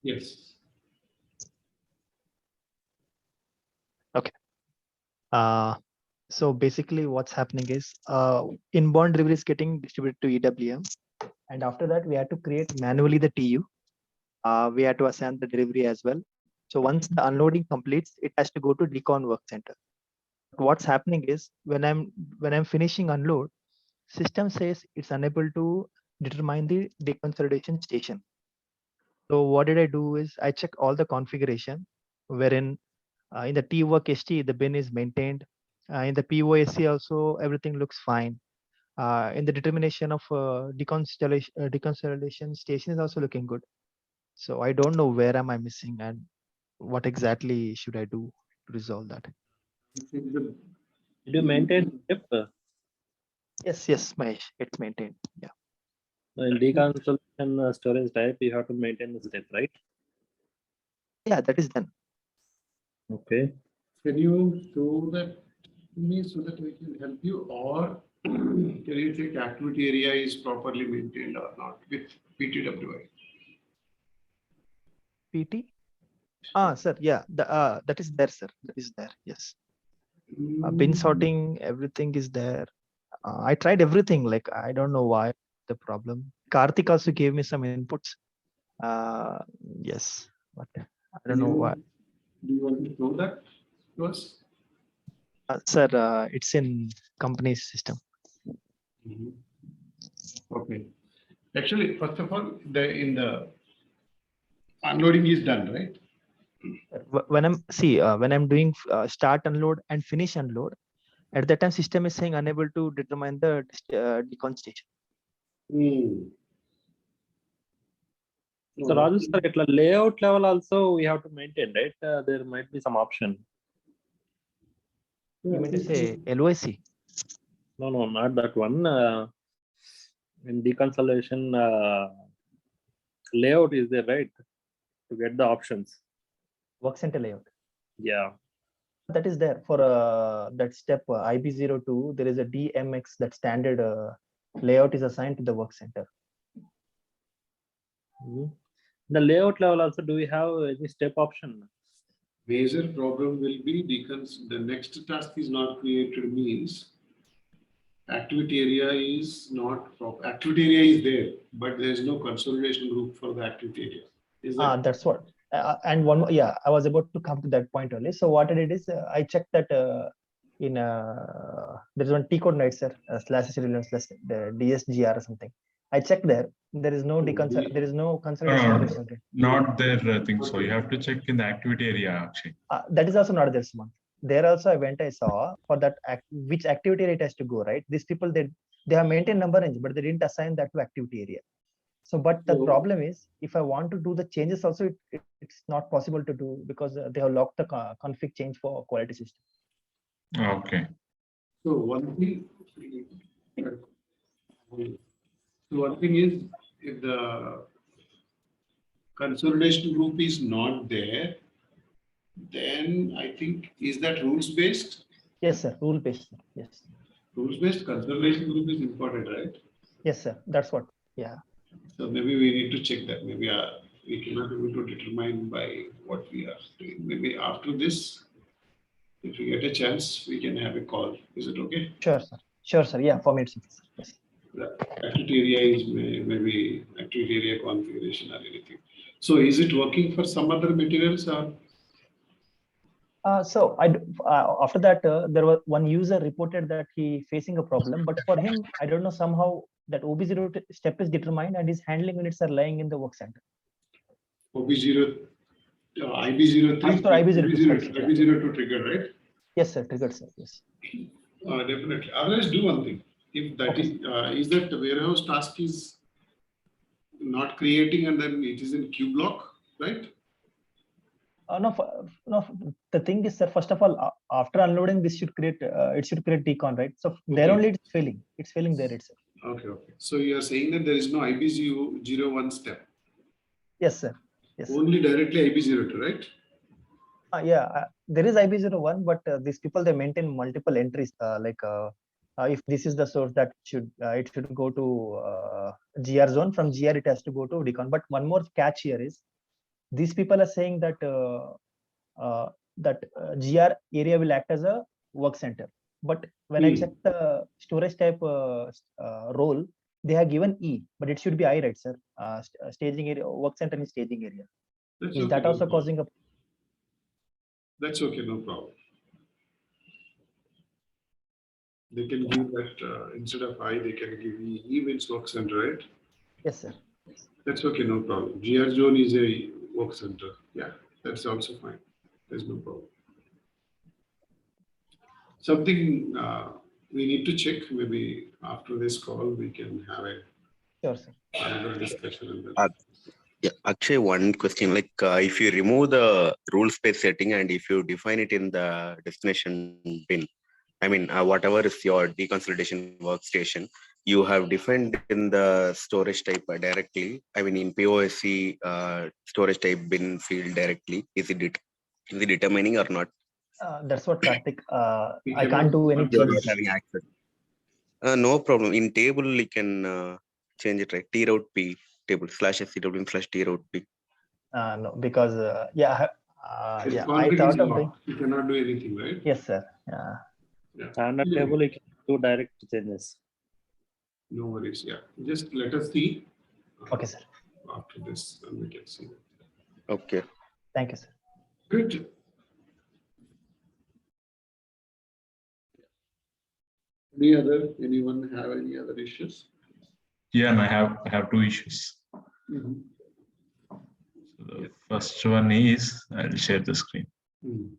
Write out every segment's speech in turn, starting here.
Yes. Okay. So basically what's happening is inbound delivery is getting distributed to EWM. And after that, we had to create manually the TU. We had to assign the delivery as well. So once the unloading completes, it has to go to Decon Work Center. What's happening is when I'm finishing unload, system says it's unable to determine the deconsolidation station. So what did I do is I check all the configuration wherein in the TWork HT, the bin is maintained. In the POSC also, everything looks fine. In the determination of deconsolidation station is also looking good. So I don't know where am I missing and what exactly should I do to resolve that. Did you maintain step Yes, Mahesh, it's maintained. Yeah. in deconsolidation storage type? You have to maintain the step, right? Yeah, that is done. Okay. Can you show that to me so that we can help you, or can you check activity area is properly maintained or not with PTWI? PT? Sir, yeah, that is there, sir. That is there. Yes. Bin sorting, everything is there. I tried everything. Like, I don't know why the problem. Karthik also gave me some inputs. Yes, but I don't know why. Do you want to show that to us? Sir, it's in company's system. Okay. Actually, first of all, in the unloading is done, right? When I'm doing start unload and finish unload, at that time system is saying unable to determine the decon station. So Raju sir, at layout level also we have to maintain, right? There might be some option. You mean to say LOIC? No, not that one. In deconsolidation layout is there, right? To get the options. Work center layout. Yeah. That is there for that step IB02. There is a DMX, that standard layout is assigned to the work center. The layout level also, do we have any step option? Major problem will be the next task is not created means activity area is not activity area is there, but there is no consolidation group for the activity area. Is that? That's what. And one more, yeah, I was about to come to that point only. So what I did is I checked that in there's one T code night, sir, slash the DSGR or something. I checked there. There is no there is no consolidation. Not there, I think so. You have to check in the activity area, actually. That is also not there, Sumant. There also I went, I saw for that which activity area it has to go, right? These people, they have maintained number range, but they didn't assign that to activity area. So, but the problem is, if I want to do the changes also, it's not possible to do because they have locked the config change for quality system. Okay. So one thing is, if the consolidation group is not there, then I think, is that rules based? Yes, sir. Rule based. Yes. Rules based consolidation group is important, right? Yes, sir. That's what. Yeah. So maybe we need to check that. Maybe we cannot be able to determine by what we are doing. Maybe after this, if we get a chance, we can have a call. Is it okay? Sure, sir. Sure, sir. Yeah, for me it's okay. Yes. The activity area is maybe activity area configuration or anything. So is it working for some other materials or? So after that, there was one user reported that he facing a problem, but for him, I don't know, somehow that OB0 step is determined and his handling units are lying in the work center. OB0, IB03, IB02 trigger, right? Yes, sir. Triggered, sir. Yes. Definitely. Otherwise, do one thing. If that is that the warehouse task is not creating and then it is in queue block, right? No, the thing is, sir, first of all, after unloading, this should create, it should create decon, right? So there only it's failing. It's failing there itself. Okay. So you are saying that there is no IB01 step? Yes, sir. Yes. Only directly IB02, right? Yeah, there is IB01, but these people, they maintain multiple entries. If this is the source, that it should go to GR zone. From GR, it has to go to decon. But one more catch here is, these people are saying that GR area will act as a work center. But when I check the storage type role, they have given E, but it should be I, right, sir? Staging area, work center and staging area. That's Is okay, that no also problem. causing a? That's okay, no problem. They can give that instead of I, they can give E means work center, right? Yes, sir. That's okay, no problem. GR zone is a work center. Yeah, that's also fine. There's no problem. Something we need to check. Maybe after this call, we can have a Sure, sir. another discussion on that. Yeah, actually, one question, like if you remove the rule space setting and if you define it in the destination bin, I mean, whatever is your deconsolidation workstation, you have defined in the storage type directly. I mean, in POSC storage type bin field directly, is it determining or not? That's what Karthik. We I cannot can't do any control You're not changes. having access. No problem. In table, you can change it, right? Trout P table /SCW/trout P. No, because yeah, If yeah, I config is thought of doing. locked, you cannot do anything, right? Yes, sir. Yeah. Standard Anyway, table, you can do direct changes. no worries. Yeah, just let us see. Okay, sir. After this, and we can see. Okay. Thank you, sir. Good. Anyone have any other issues? Yeah, and I have two issues. Mhm. So the first one is, I'll share the screen. Mhm.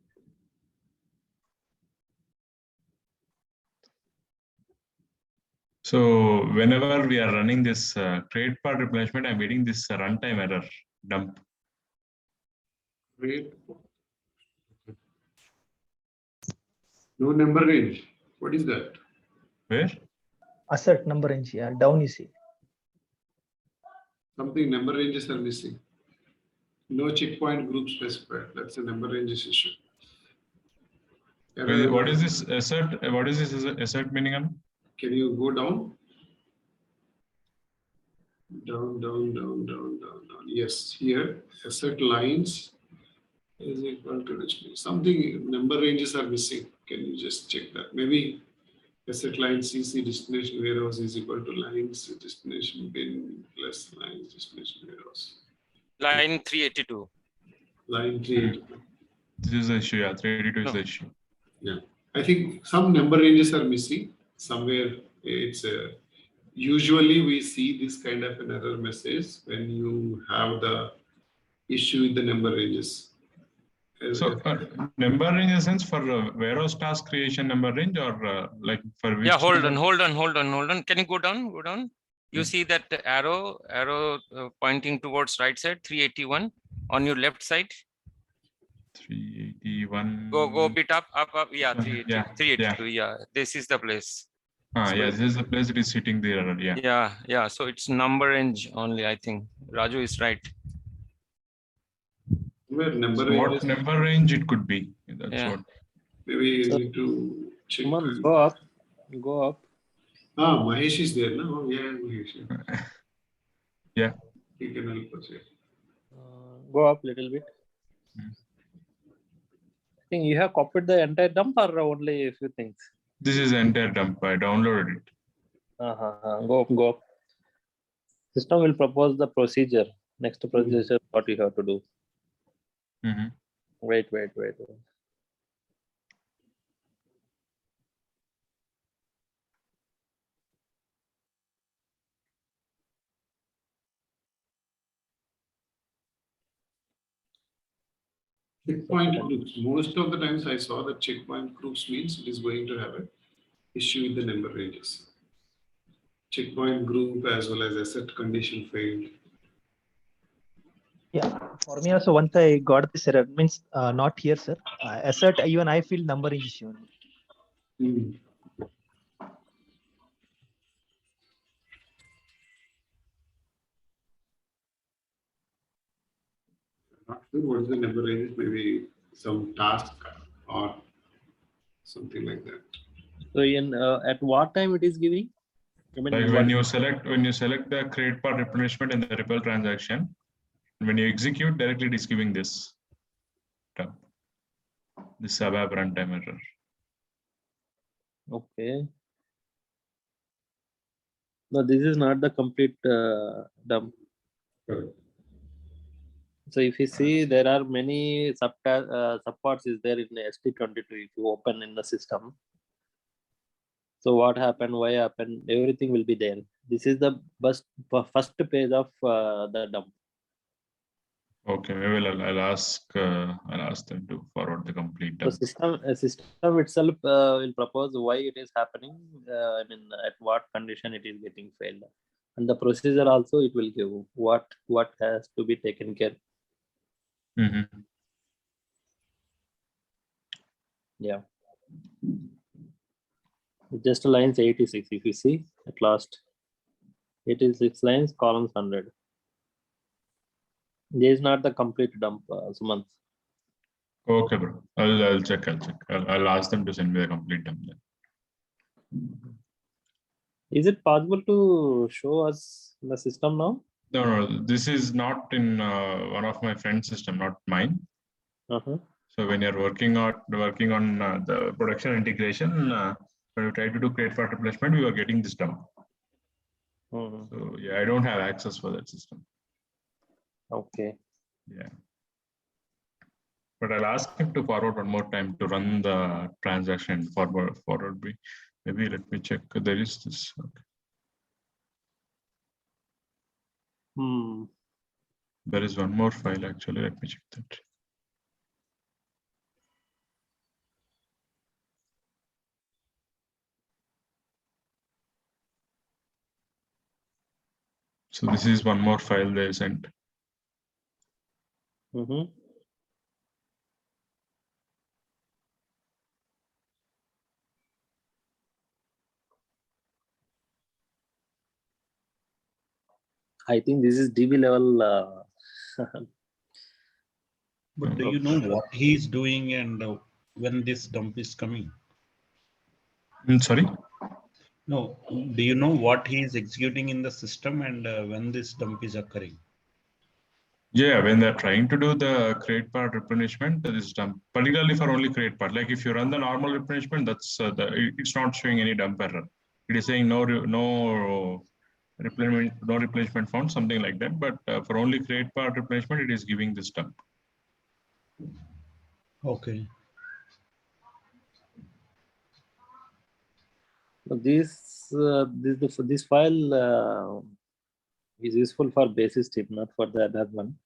So whenever we are running this create part replenishment, I'm getting this runtime error dump. Great. No number range. What is that? Where? Assert number range. Yeah, down you see. Something number ranges are missing. No checkpoint group specified. That's a number ranges issue. What is this assert? What is this assert meaning? Can you go down? Down. Yes, here assert lines is equal to something number ranges are missing. Can you just check that? Maybe asset line CC destination warehouse is equal to lines destination bin plus lines destination warehouse. Line 382. Line 382. This is the issue. Yeah, 382 is No. the issue. Yeah, I think some number ranges are missing somewhere. It's usually we see this kind of an error message when you have the issue with the number ranges. So number range in a sense for warehouse task creation number range or like for which? Yeah, hold on. Can you go down? Go down. You Yeah. see that arrow pointing towards right side, 381 on your left side. 381. Go a bit up. Yeah, 380, Yeah, 382. Yeah, this is the place. Yeah, this is the place it is sitting there. Yeah. Yeah. So it's number range only. I think Raju is right. Where number So what ranges, number range it could be? That's Yeah. what. maybe you So- need to check. Suman, go up. Go up. Mahesh is there, no? Oh, yeah, Mahesh. Yeah. He can help us here. Go up little bit. I think you have copied the entire dump or only a few things. This is entire dump. I downloaded it. Go up. System will propose the procedure. Next procedure, what you have to do. Mhm. Wait. Checkpoint groups. Most of the times I saw that checkpoint groups means it is going to have an issue with the number ranges. Checkpoint group as well as asset condition failed. Yeah, for me also once I got this error means not here, sir. Assert even I feel number range issue. Not sure what is the number ranges, maybe some task or something like that. So in at what time it is giving? I mean, Like what- when you select the create part replenishment in the Ripple transaction, When you execute directly, it is giving this dump, this ABAP runtime error. Okay. No, this is not the complete dump. So if you see, there are many subparts is there in ST22 if you open in the system. So what happened, why happened, everything will be there. This is the first page of the dump. Okay, maybe I'll ask them to forward the complete The dump. system itself will propose why it is happening. I mean, at what condition it is getting failed, and the procedure also it will give what has to be taken care. Mhm. Yeah, just lines 86. If you see at last, 86 lines, columns 100. This is not the complete dump, Sumant. Okay, bro. I'll check. I'll ask them to send me the complete dump then. Is it possible to show us the system now? No, this is not in one of my friend's system, not mine. Uh-huh. So when you're working on the production integration, when you try to do create part replacement, we were getting this dump. Mhm. So yeah, I don't have access for that system. Okay. Yeah. But I'll ask him to forward one more time to run the transaction forward. Maybe let me check. There is this. Okay. There is one more file actually. Let me check that. So this is one more file they sent. I think this is DB level. But do you know what he is doing and when this dump is coming? Sorry? No, do you know what he is executing in the system and when this dump is occurring? Yeah, when they're trying to do the create part replenishment, that is dump, particularly for only create part. Like if you run the normal replenishment, that's it's not showing any dump error. It is saying no replenishment found, something like that. But for only create part replenishment, it is giving this dump. Okay. This file is useful for basis tip, not for the other one.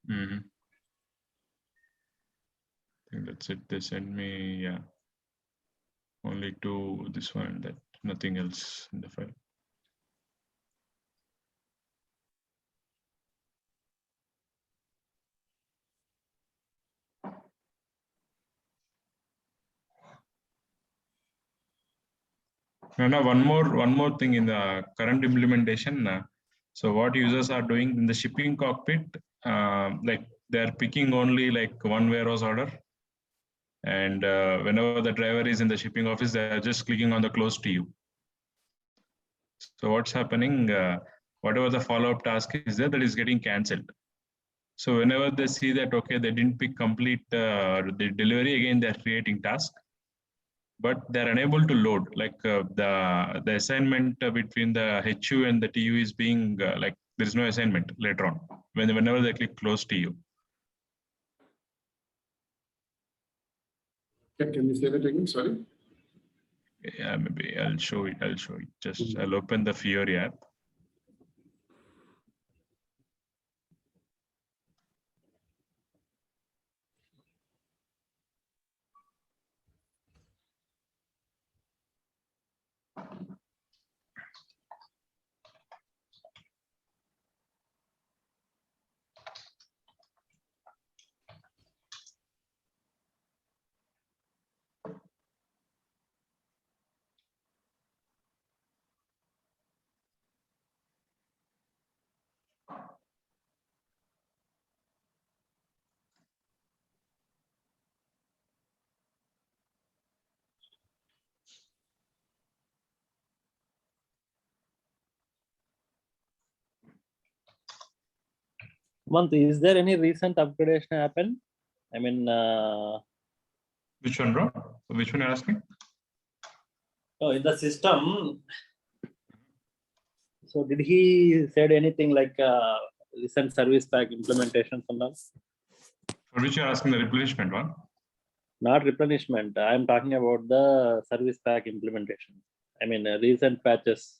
I think that's it. They send me only to this one and that, nothing else in the file. Now one more thing in the current implementation. So what users are doing in the shipping cockpit, like they're picking only like one warehouse order. And whenever the driver is in the shipping office, they're just clicking on the close to you. So what's happening, whatever the follow-up task is there, that is getting canceled. So whenever they see that, okay, they didn't pick complete the delivery, again, they're creating task. But they're unable to load, like the assignment between the HU and the TU is being like there is no assignment later on whenever they click close TU. Can you say that again? Sorry. Yeah, maybe I'll show it. Just I'll open the Fiori app. Sumant, is there any recent upgradation happen? I mean, Which one, bro? Which one you're asking? no, in the system. So did he said anything like recent service pack implementation from us? For which you're asking the replenishment one? Not replenishment. I'm talking about the service pack implementation. I mean, recent patches.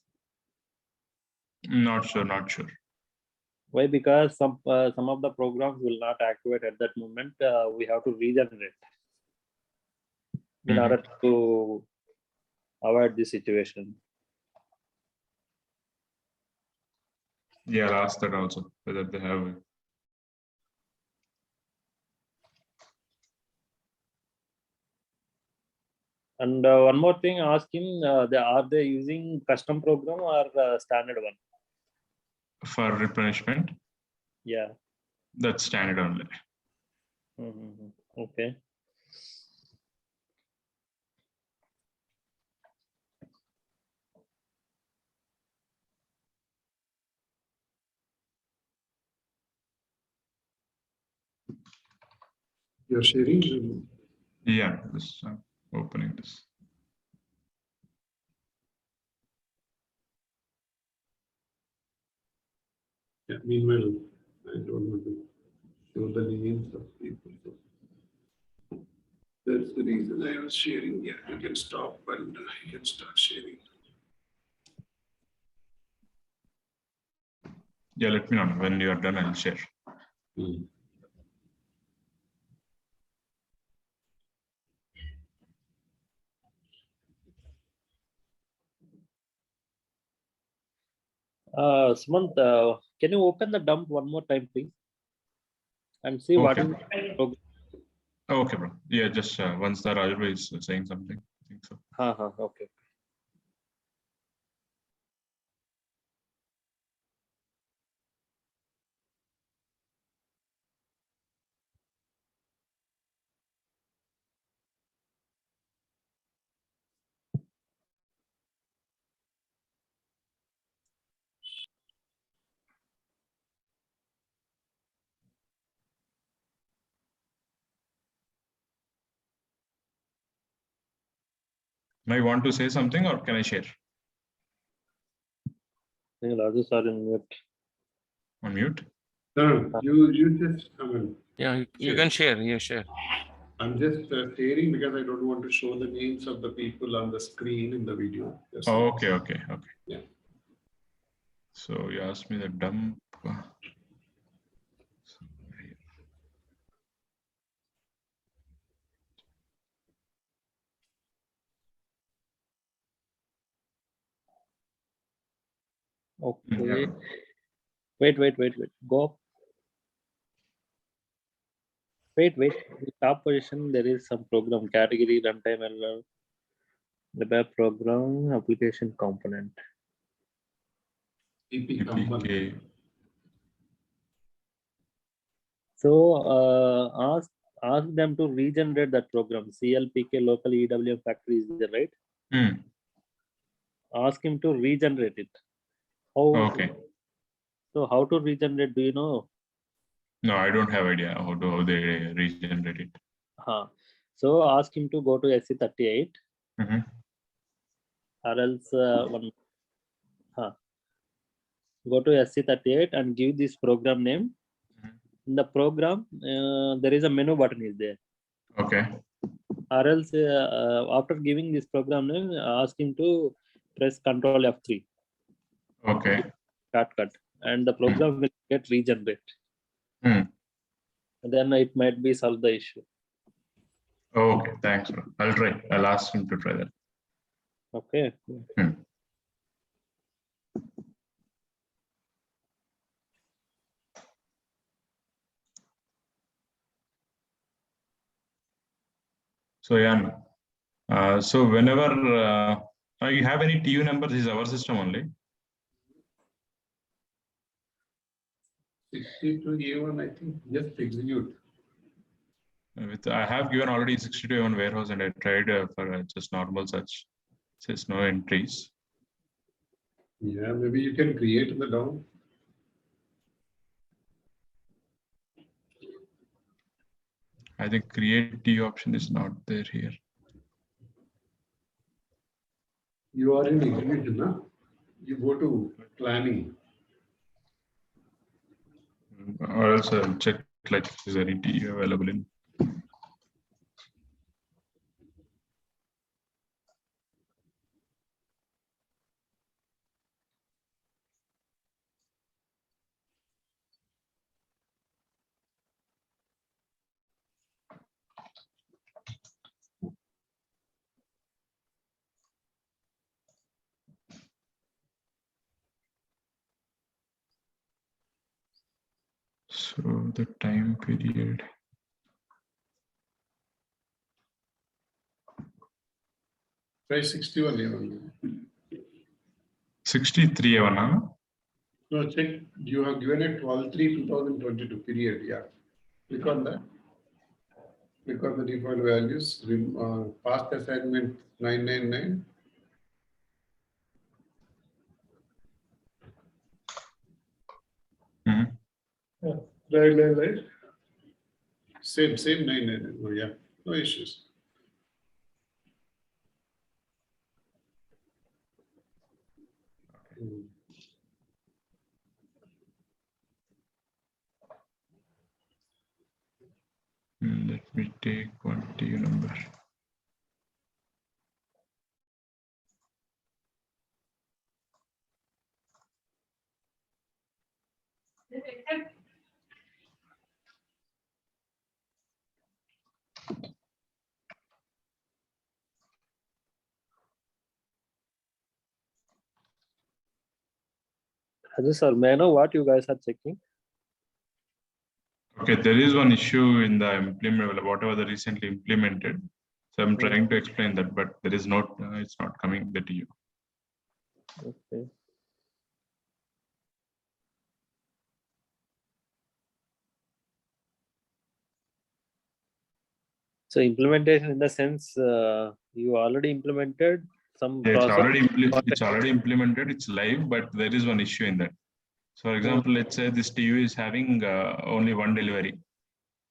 Not sure, not sure. Why? Because some of the programs will not activate at that moment. We have to regenerate in Mhm. order to avoid this situation. Yeah, I'll ask that also, whether they have it. And one more thing, ask him: are they using custom program or standard one? For replenishment, Yeah. that's standard only. Okay. You're sharing? Yeah, this opening this. Yeah, meanwhile, I don't want to show the names of people. That's the reason I was sharing. Yeah, you can stop and you can start sharing. Yeah, let me know when you are done. I'll share. Sumant, can you open the dump one more time, please? And see what Okay. is the program. Okay, bro. Yeah, just once the Raju is saying something, I think so. Okay. Now you want to say something or can I share? I think Raju sir in mute. On mute? No, you just come in. Yeah, you Share. can share. You share. I'm just sharing because I don't want to show the names of the people on the screen in the video. That's Oh, all. okay. Yeah. So you asked me the dump. Okay. Yeah. Wait. Go. Wait. In top position, there is some program category runtime and the web program application component. EP component. EPK. So ask them to regenerate that program. CLPK local EWM factory is there, right? Ask him to regenerate it. Okay. So how to regenerate? Do you know? No, I don't have idea how they regenerate it. So ask him to go to SC38 Mhm. or else go to SC38 and give this program name. In the program, there is a menu button is there. Okay. Or else after giving this program name, ask him to press Ctrl F3. Okay. Shortcut, and the program will get regenerate. Hmm. Then it might be solve the issue. Okay, thanks, bro. I'll try. I'll ask him to try that. Okay. So yeah, so whenever you have any TU numbers, is our system only. 62 A1, I think. Just execute. I have given already 62 A1 warehouse, and I tried for just normal search. It says no entries. Yeah, maybe you can create the DOM. I think create TU option is not there here. You are in execution, huh? You go to planning. Or else I'll check like is there any TU available in. So the time period. 61 even. 63 avana. No, check. You have given it 12/3/2022 period. Yeah. Click on that. Click on the default values. Past assignment 999. Right. Same 999. Oh, yeah. No issues. Let me take one TU number. Ajay sir, may I know what you guys are checking? Okay, there is one issue in the implement, whatever the recently implemented. So I'm trying to explain that, but there is not, it's not coming the TU. Okay. So implementation in the sense you already implemented some Yeah, process. it's already implemented, it's live, but there is one issue in that. So for example, let's say this TU is having only one delivery.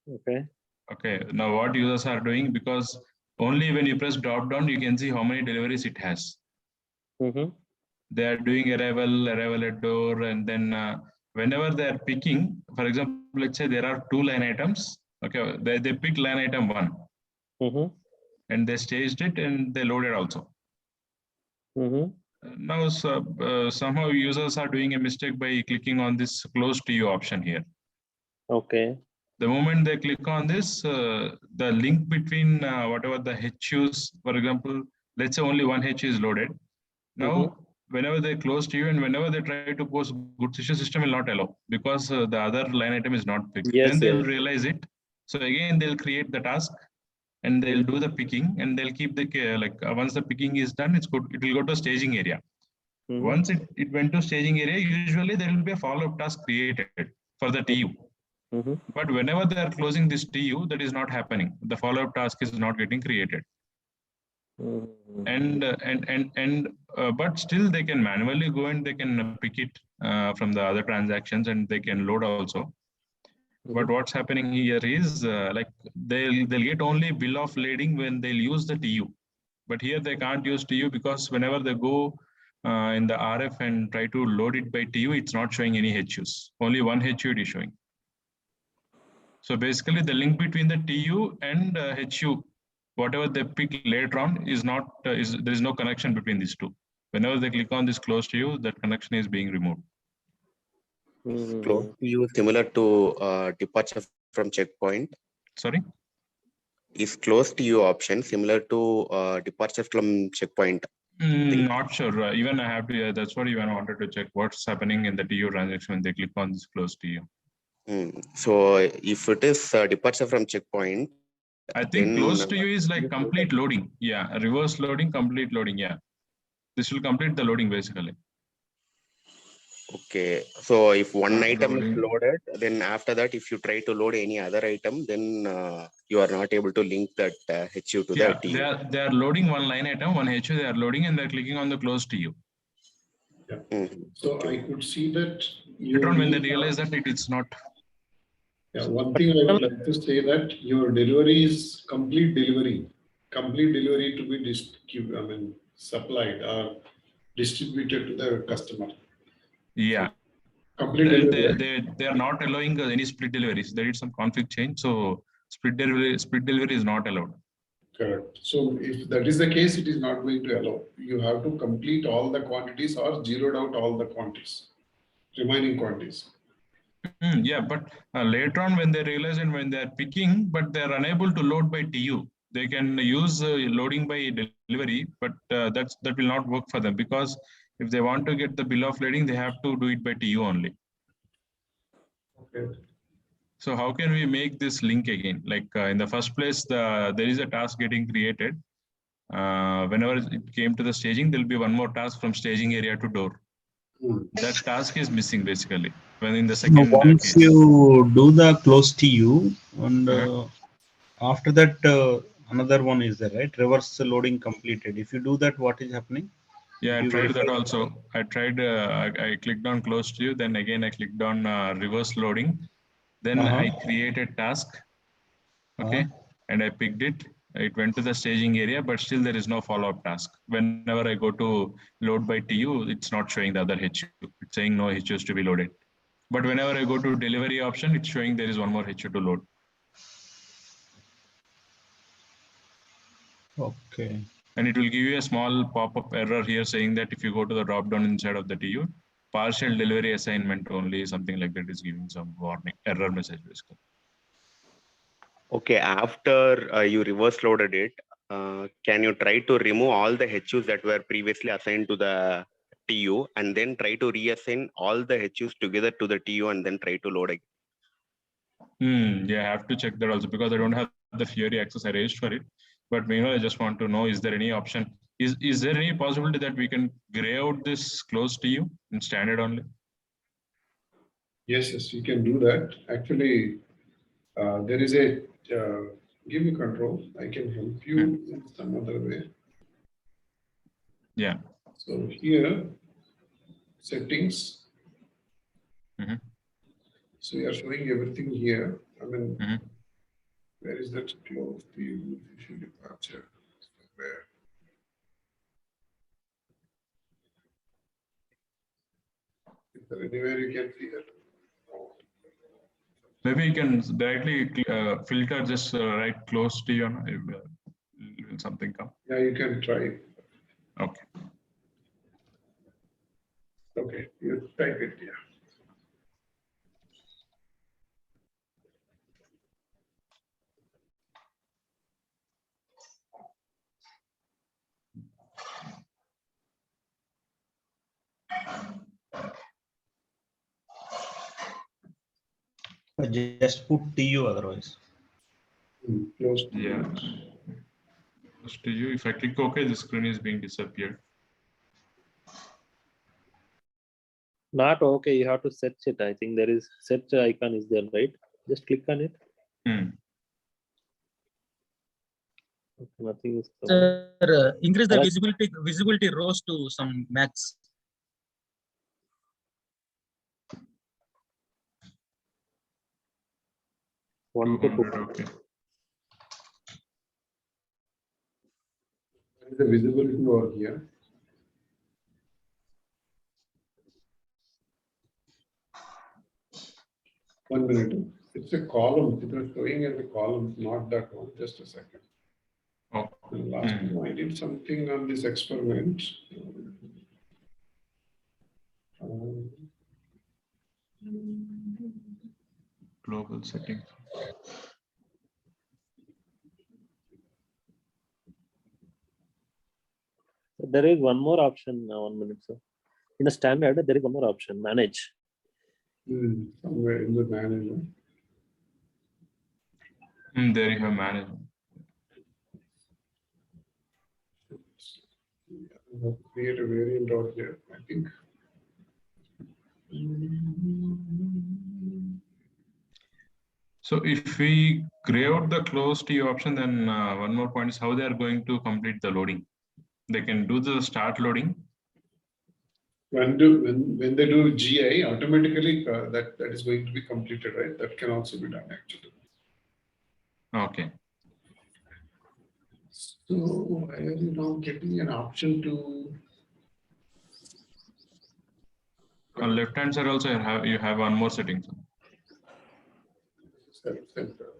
Okay. Okay, now what users are doing, because only when you press drop down, you can see how many deliveries it has. They are doing arrival at door, and then whenever they are picking, for example, let's say there are 2 line items. Okay, they pick line item 1, and they staged it and they loaded also. Now somehow users are doing a mistake by clicking on this close TU option here. Okay. The moment they click on this, the link between whatever the HUs, for example, let's say only one HU is loaded. Now, whenever they close TU and whenever they try to post goods issue, system will not allow because the other line item is not picked. Yes, then they'll yes. realize it. So again, they'll create the task and they'll do the picking and they'll keep the once the picking is done, it's good. It will go to staging area. Once it went to staging area, usually there will be a follow-up task created for the TU. But whenever they are closing this TU, that is not happening. The follow-up task is not getting created. But still they can manually go and they can pick it from the other transactions and they can load also. But what's happening here is they'll get only bill of lading when they'll use the TU. But here they can't use TU because whenever they go in the RF and try to load it by TU, it's not showing any HUs. Only one HU it is showing. So basically the link between the TU and HU, whatever they pick later on is not, there is no connection between these two. Whenever they click on this close TU, that connection is being removed. Close TU similar to departure from checkpoint. Sorry? Is close TU option similar to departure from checkpoint? Not sure. Even I have to, that's what even I wanted to check what's happening in the TU transaction when they click on this close TU. So if it is departure from checkpoint, I think close to you is like complete loading. Yeah, reverse loading, complete loading. Yeah, this will complete the loading basically. Okay, so if one item is loaded, then after that, if you try to load any other item, then you are not able to link that HU to that TU. They are loading one line item, one HU. They are loading and they're clicking on the close TU. Yeah. So I could see that later on when they realize that it's not. Yeah, one thing I would like to say that your delivery is complete delivery to be supplied or distributed to the customer. Yeah. Complete delivery. They are not allowing any split deliveries. There is some config change, so split delivery is not allowed. Correct. So if that is the case, it is not going to allow. You have to complete all the quantities or zeroed out all the quantities, remaining quantities. Yeah, but later on when they realize and when they are picking, but they are unable to load by TU. They can use loading by delivery, but that will not work for them, because if they want to get the bill of lading, they have to do it by TU only. Okay. So how can we make this link again? Like in the first place, there is a task getting created. Whenever it came to the staging, there will be one more task from staging area to door. That task is missing basically when in the second Once case. you do the close TU, and after that another one is there, right? Reverse loading completed. If you do that, what is happening? Yeah, I Did you tried that verify? also. I tried, I clicked on close to you, then again I clicked on reverse loading. Then I created task, okay, and I picked it. It went to the staging area, but still there is no follow-up task. Whenever I go to load by TU, it's not showing the other HU. It's saying no HUs to be loaded. But whenever I go to delivery option, it's showing there is one more HU to load. Okay. And it will give you a small pop-up error here saying that if you go to the drop-down inside of the TU, partial delivery assignment only, something like that is giving some warning, error message basically. Okay, after you reverse loaded it, can you try to remove all the HUs that were previously assigned to the TU and then try to reassign all the HUs together to the TU and then try to load again? Yeah, I have to check that also because I don't have the Fiori access. I raised for it, but meanwhile, I just want to know: is there any option? Is there any possibility that we can gray out this close TU in standard only? Yes, you can do that. Actually, there is a give me control. I can help you in some other way. Yeah. So here, settings. So you are showing everything here. I mean, where is that close to departure? Where? Is there anywhere you can see that? Maybe you can directly filter just right close to you. Will something come? Yeah, you can try. Okay. Okay, you type it here. Just put TU otherwise. Close to yeah. Close to you. If I click OK, the screen is being disappeared. Not okay. You have to search it. I think there is search icon is there, right? Just click on it. Nothing is coming. Sir, increase the visibility rows to some max. Okay. the visibility over here. One minute. It's a column. It was showing as a column, not that one. Just a second. Oh. And last time I did something on this experiment. Global setting. There is one more option. 1 minute, sir. In the standard, there is one more option: manage. Somewhere in the management. There you have management. Create a variant out here, I think. So if we gray out the close TU option, then one more point is how they are going to complete the loading. They can do the start loading. when they do GI, automatically that is going to be completed, right? That can also be done actually. Okay. So why are you now getting an option to? On left hand side also you have one more setting. Self-center.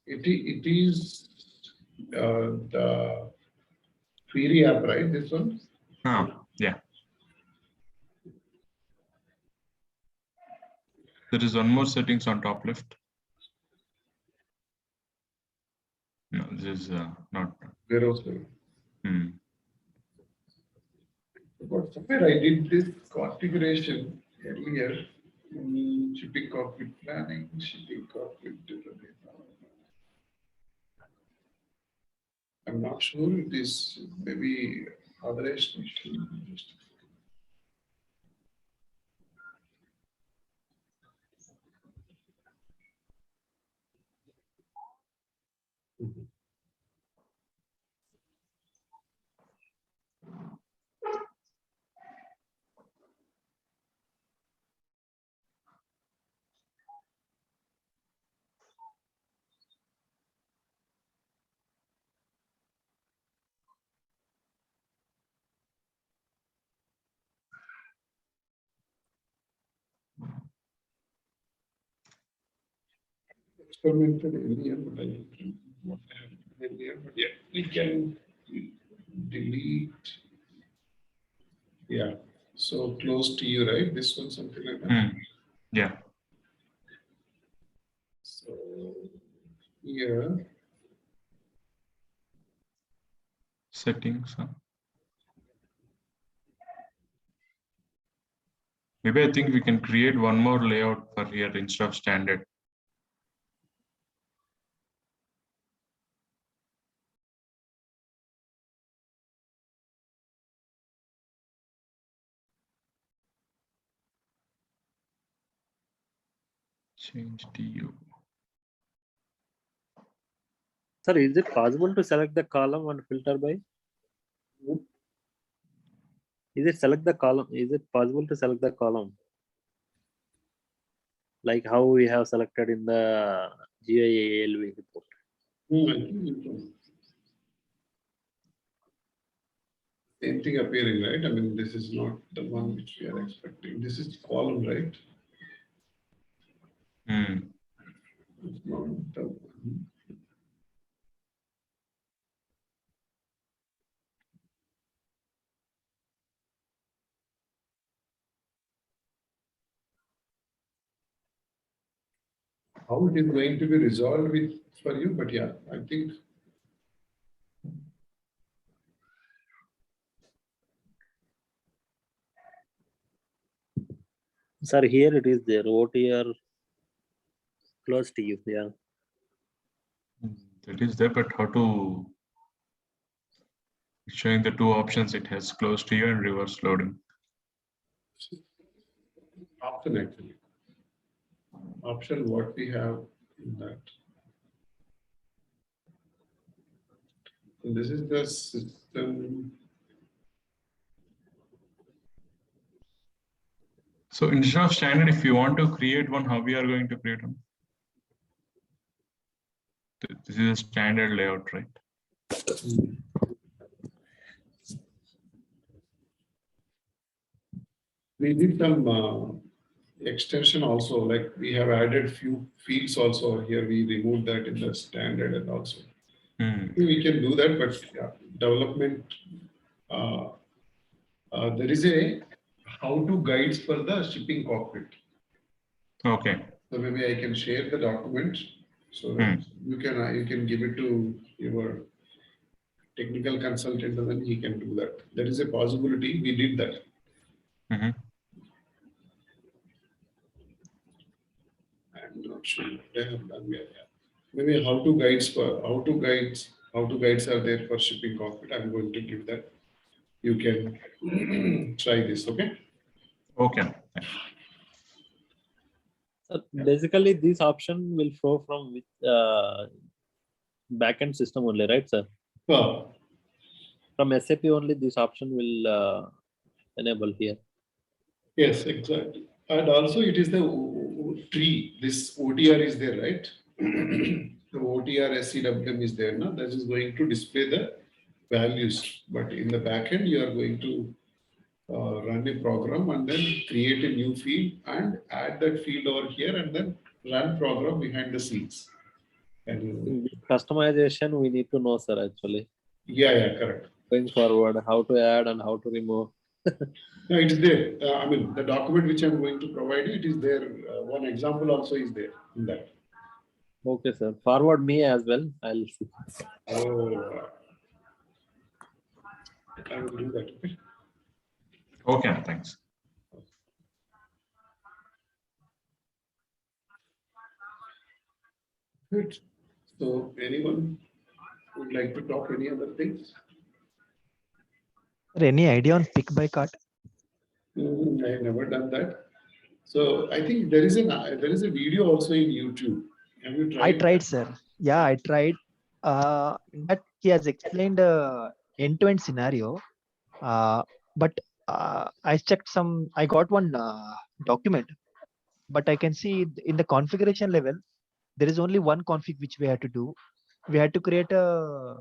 It is the Query app, right? This one. Yeah. There is one more settings on top left. No, this is not. Warehouse. But somewhere I did this configuration earlier. Shipping cockpit planning, shipping cockpit. I'm not sure it is maybe authorized machine. Experimented earlier, but I don't know what happened earlier, but yeah, we can delete. Yeah, so close to you, right? This one, something like that. Yeah. So here, Settings. Maybe I think we can create one more layout for here instead of standard. Change TU. Sir, is it possible to select the column and filter by? Is it select the column? Is it possible to select the column? Like how we have selected in the GIALV report. same thing appearing, right? I mean, this is not the one which we are expecting. This is column, right? It's not the one. How it is going to be resolved with for you, but yeah, I think Sir, here it is there. OTR close to you. Yeah. That is there, but how to showing the two options? It has close to you and reverse loading. option actually. Option what we have in that. And this is the system. So instead of standard, if you want to create one, how we are going to create one? This is a standard layout, right? We did some extension also, like we have added few fields also here. We removed that in the standard and also. We can do that, but yeah, development. There is a how-to guides for the shipping cockpit. Okay. So maybe I can share the document so that you can give it to your technical consultant and then he can do that. There is a possibility. We did that. I'm not sure they have done yet. Maybe how-to guides are there for shipping cockpit. I'm going to give that. You can try this, okay? Okay. So basically, this option will flow from which backend system only, right, sir? Well, From SAP only, this option will enable here. Yes, exactly. And also it is the tree, this OTR is there, right? The OTR SCWM is there, no? That is going to display the values. But in the backend, you are going to run a program and then create a new field and add that field over here and then run program behind the scenes. And Customization, we need to know, sir, actually. yeah, correct. Going forward, how to add and how to remove. No, it is there. I mean, the document which I'm going to provide you, it is there. One example also is there in that. Okay, sir. Forward me as well. I'll see. Oh, I will do that. Okay. Okay, thanks. Good. So anyone would like to talk any other things? Sir, any idea on pick by cart? I have never done that. So I think there is a video also in YouTube. Have you tried? I tried, sir. Yeah, I tried. But he has explained end-to-end scenario. But I checked some. I got one document, but I can see in the configuration level there is only one config which we had to do. We had to create a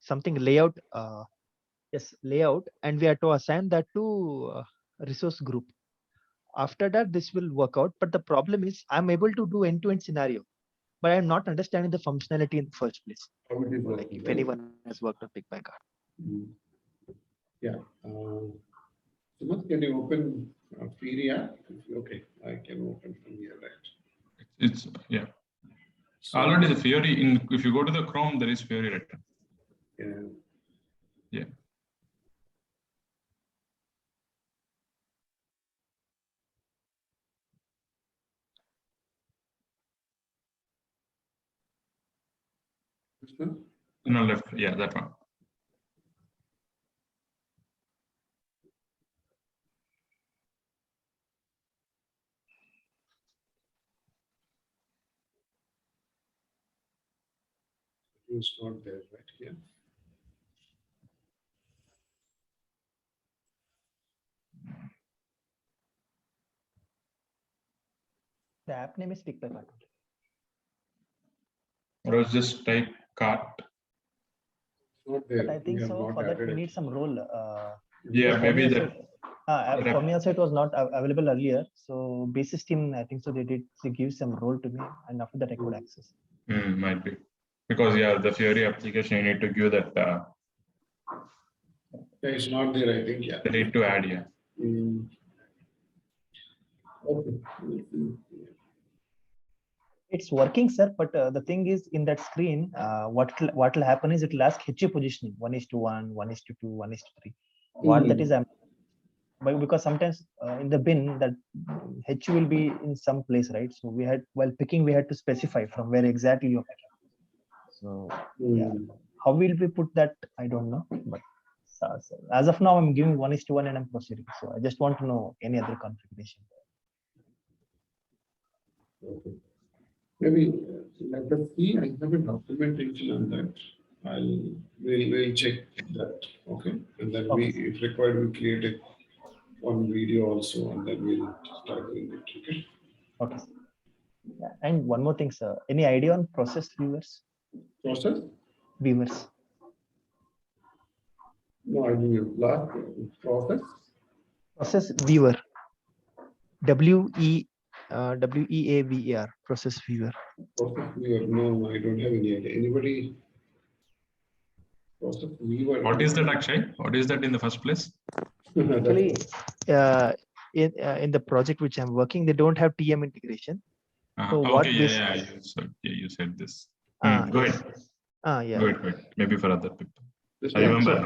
something layout. Yes, layout, and we had to assign that to resource group. After that, this will work out. But the problem is, I'm able to do end-to-end scenario, but I'm not understanding the functionality in the first place. How it is Like working, if right? anyone has worked on pick by cart. Yeah. Sumant, can you open Fiori app? Okay, I can open from here, right? It's yeah. So, Already the Fiori in. If you go to the Chrome, there is Fiori written. yeah. Yeah. Which one? No, left. Yeah, that one. It's not there, right here. The app name is pick by cart. Or else just type cart. Not there. But I think We have so. not For that, added we it. need some role. Yeah, For maybe me that. also, for me also, it was not available earlier. So basis team, I think so. They give some role to me, and after that, I could access. Might be because yeah, the Fiori application you need to give that. Yeah, it's not there, I think. Yeah. They need to add yeah. Okay. It's working, sir. But the thing is, in that screen, what will happen is it will ask HU positioning 1:1, 1:2, 1:3. What that is, but because sometimes in the bin that HU will be in some place, right? So we had while picking, we had to specify from where exactly you're picking. So yeah, how will we put that? I don't know. But so as of now, I'm giving 1:1 and I'm proceeding. So I just want to know any other configuration. Okay. Maybe let us see. I have a documentation on that. We'll check that. Okay. And then Okay. if required, we create one video also, and then we'll start doing it. Okay. Okay. Yeah. And one more thing, sir. Any idea on process viewers? Process? Viewers. No, I do last process. Process viewer. WEAVER. Process viewer. Process viewer. No, I don't have any idea. Anybody? Process viewer. What is that, Akshay? What is that in the first place? Actually, in the project which I'm working, they don't have TM integration. So Okay, what yeah, you said this. Go yes. ahead. Yeah. Go ahead. Maybe for other people. This I one. remember.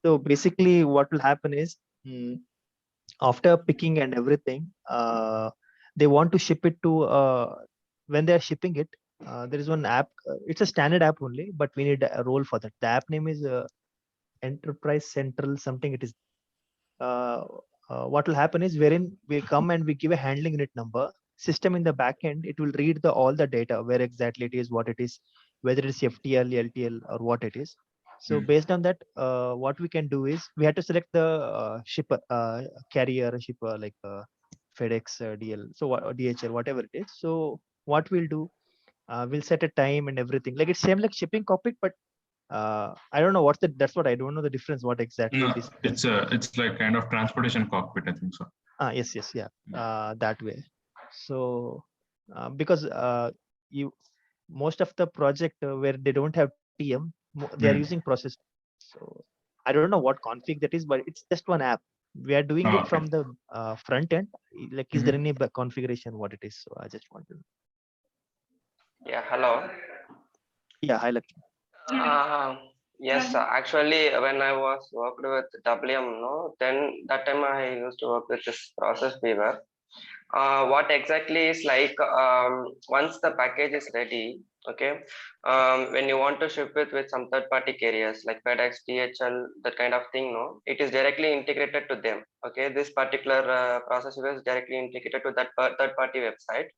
So basically, what will happen is after picking and everything, they want to ship it to. When they are shipping it, there is one app. It's a standard app only, but we need a role for that. The app name is Enterprise Central something. It is. What will happen is wherein we come and we give a handling unit number. System in the backend, it will read all the data, where exactly it is, what it is, whether it's FTL, LTL, or what it is. So based on that, what we can do is we have to select the shipper, carrier, shipper like FedEx, DL, so what, DHL, whatever it is. So what we'll do, we'll set a time and everything. Like it's same like shipping cockpit, but I don't know what's the. That's what I don't know the difference. What exactly No, it is. it's like kind of transportation cockpit, I think so. Yes, yeah, that way. So because you most of the project where they don't have TM, they are Mm. using process. So I don't know what config that is, but it's just one app. We are doing Ah, it okay. from the front end. Like, is there any configuration what it is? So I just want to know. Yeah, hello. Yeah, hi Lakshmi. Yes, actually, when I was worked with WM, no, then that time I used to work with this process weaver. What exactly is like once the package is ready, okay, when you want to ship it with some third-party carriers like FedEx, DHL, that kind of thing, no, it is directly integrated to them. Okay, this particular process weaver is directly integrated to that third-party website.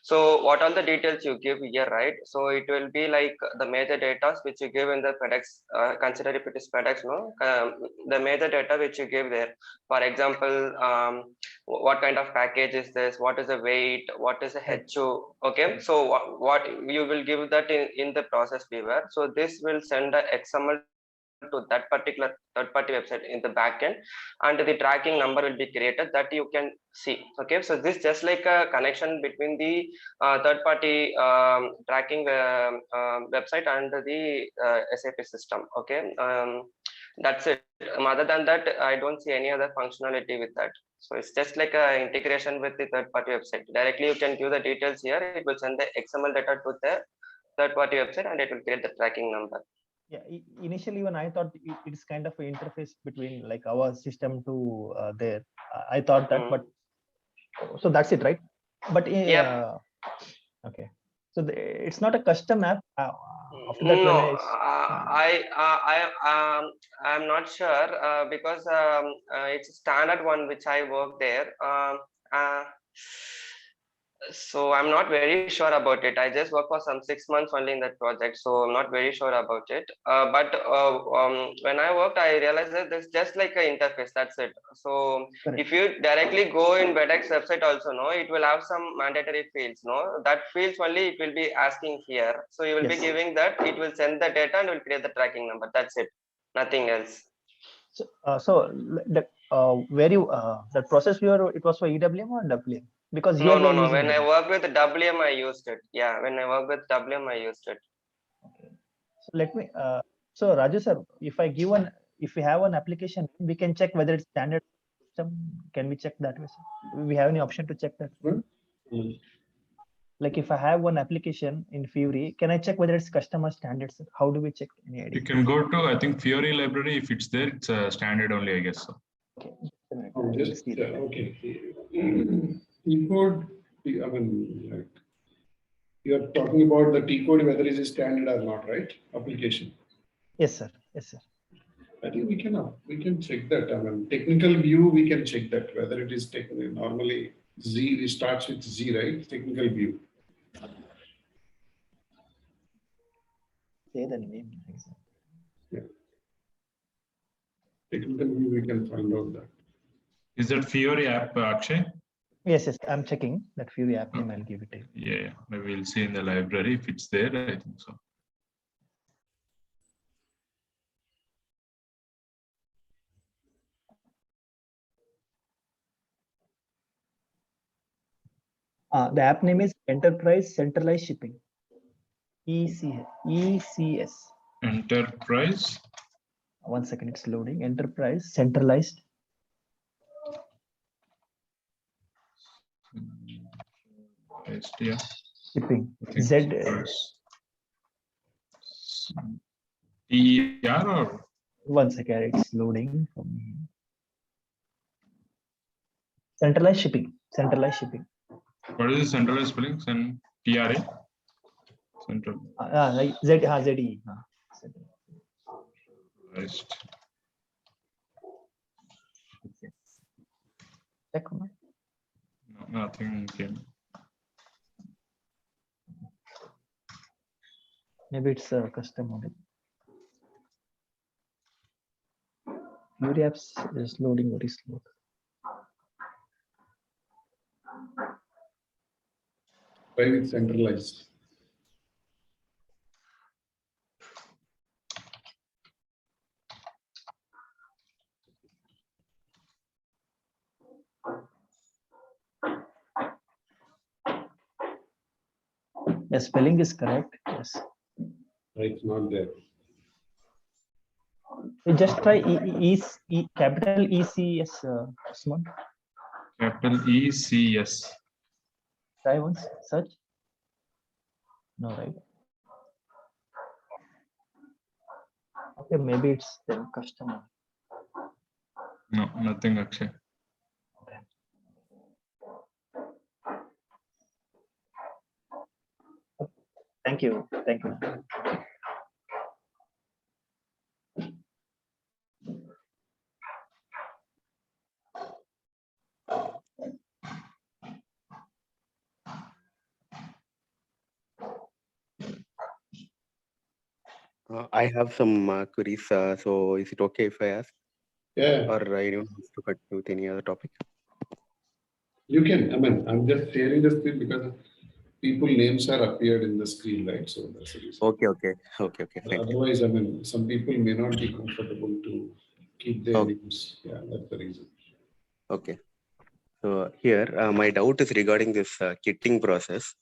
So what all the details you give here, right? So it will be like the major data which you give in the FedEx, consider if it is FedEx, no, the major data which you give there. For example, what kind of package is this? What is the weight? What is the HO? Okay, so what you will give that in the process weaver. So this will send a XML to that particular third-party website in the backend, and the tracking number will be created that you can see. Okay, so this just like a connection between the third-party tracking website and the SAP system. Okay, that's it. Other than that, I don't see any other functionality with that. So it's just like a integration with the third-party website. Directly, you can give the details here. It will send the XML data to the third-party website, and it will create the tracking number. Yeah, initially when I thought it's kind of an interface between like our system to there. I thought that, but so that's it, right? But Yeah. Okay, so it's not a custom app. After that, No, when I'm not sure because it's a standard one which I work there. So I'm not very sure about it. I just worked for some 6 months only in that project, so I'm not very sure about it. But when I worked, I realized that there's just like an interface. That's it. So Correct. if you directly go in FedEx website, also no, it will have some mandatory fields. No, that fields only it will be asking here. So you will be giving that. It will send the data and will create the tracking number. That's it. Nothing else. So where you that process viewer, it was for EWM or WM? Because here no. using When I work with WM, I used it. Yeah, when I work with WM, I used it. Okay. So let me. So Raju sir, if we have one application, we can check whether it's standard system. Can we check that way? Sir? We have any option to check that? Like if I have one application in Fiori, can I check whether it's customer standards? How do we check? Any idea? You can go to, I think, Fiori library. If it's there, it's a standard only, I guess. So. Okay. Okay. T-code, I mean, like, you're talking about the T-code, whether it is standard or not, right? Application. Yes, sir. Yes, sir. I think we can check that. I mean, technical view, we can check that whether it is technical. Normally, Z starts with Z, right? Technical view. Say the name. Yeah. Technical view, we can find out that. Is that Fiori app, Akshay? Yes, I'm checking that Fiori app name. I'll give it to you. Yeah, maybe we'll see in the library if it's there. I think so. The app name is Enterprise Centralized Shipping. ECS. Enterprise. 1 second, it's loading. Enterprise Centralized. Yeah. Shipping. Z. TER or? 1 second, it's loading. Centralized Shipping. Centralized Shipping. What is the centralized spelling? And TRA? Central. Like ZE. Check. No, nothing came. Maybe it's a custom model. Fury apps is loading very slow. Try with centralized. Yes, spelling is correct. Yes. Right, not there. You just try capital ECS, Usman. Capital ECS. Try once, search. No, right? Okay, maybe it's the customer. No, nothing, Akshay. Thank you. Thank you. I have some queries. So is it okay if I ask, Yeah, or anyone wants to cut with any other topic? you can. I mean, I'm just sharing the screen because people names are appeared in the screen, right? So that's the reason. Okay. Fine. Otherwise, I mean, some people may not be comfortable to keep their Okay. names. Yeah, that's the reason. Okay. So here, my doubt is regarding this kitting process.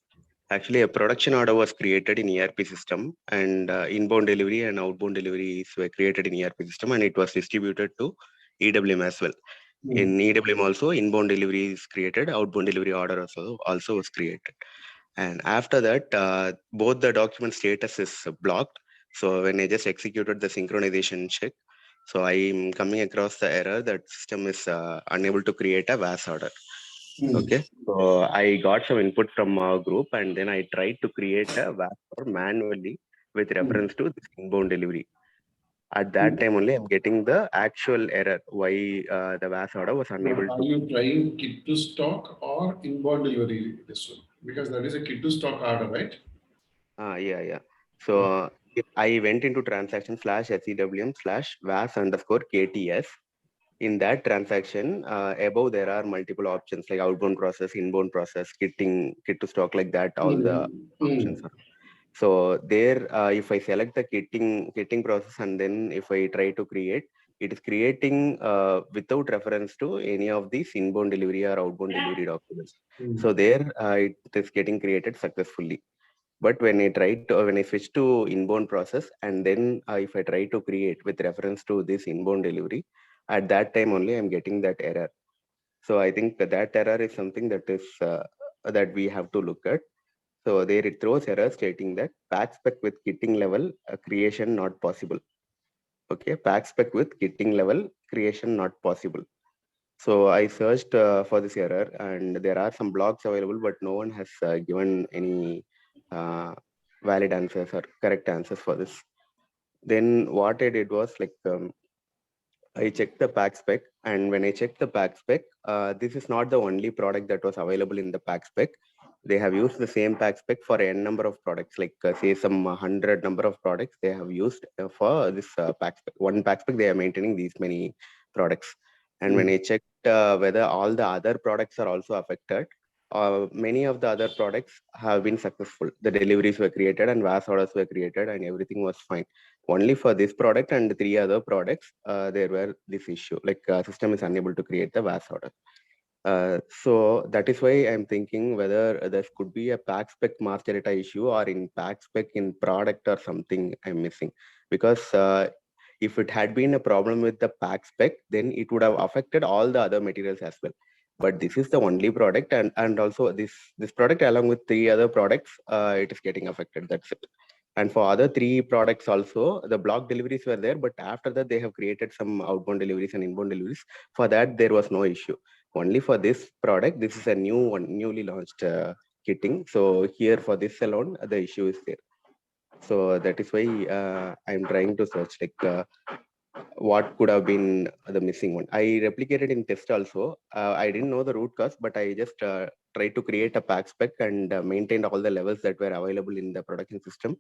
Actually, a production order was created in ERP system, and inbound delivery and outbound deliveries were created in ERP system, and it was distributed to EWM as well. In EWM also, inbound delivery is created, outbound delivery order also was created. And after that, both the document status is blocked. So when I just executed the synchronization check, so I'm coming across the error that system is unable to create a VAS order. Okay, so I got some input from our group, and then I tried to create a VAS order manually with reference to this inbound delivery. At that time only, I'm getting the actual error why the VAS order was unable Are to. you trying kit to stock or inbound delivery this one? Because that is a kit to stock order, right? Yeah. So if I went into transaction /SEWM/VAS_KTS, in that transaction, above there are multiple options like outbound process, inbound process, kit to stock, like that. All the options are. So there, if I select the kitting process and then if I try to create, it is creating without reference to any of these inbound delivery or outbound delivery documents. So there, it is getting created successfully. But when I switch to inbound process and then if I try to create with reference to this inbound delivery, at that time only I'm getting that error. So I think that error is something that is that we have to look at. So there it throws error stating that pack spec with kitting level creation not possible. Okay, pack spec with kitting level creation not possible. So I searched for this error, and there are some blogs available, but no one has given any valid answers or correct answers for this. Then what I did was like I checked the pack spec, and when I checked the pack spec, this is not the only product that was available in the pack spec. They have used the same pack spec for n number of products, like say some 100 number of products they have used for this pack spec. One pack spec, they are maintaining these many products. And when I checked whether all the other products are also affected, many of the other products have been successful. The deliveries were created and VAS orders were created and everything was fine. Only for this product and 3 other products, there were this issue, like system is unable to create the VAS order. So that is why I'm thinking whether there could be a pack spec master data issue or in pack spec in product or something I'm missing. Because if it had been a problem with the pack spec, then it would have affected all the other materials as well. But this is the only product, and also this product along with 3 other products, it is getting affected. That's it. And for other 3 products also, the block deliveries were there, but after that they have created some outbound deliveries and inbound deliveries. For that, there was no issue. Only for this product, this is a newly launched kitting. So here for this alone, the issue is there. So that is why I'm trying to search like what could have been the missing one. I replicated in test also. I didn't know the root cause, but I just tried to create a pack spec and maintained all the levels that were available in the production system.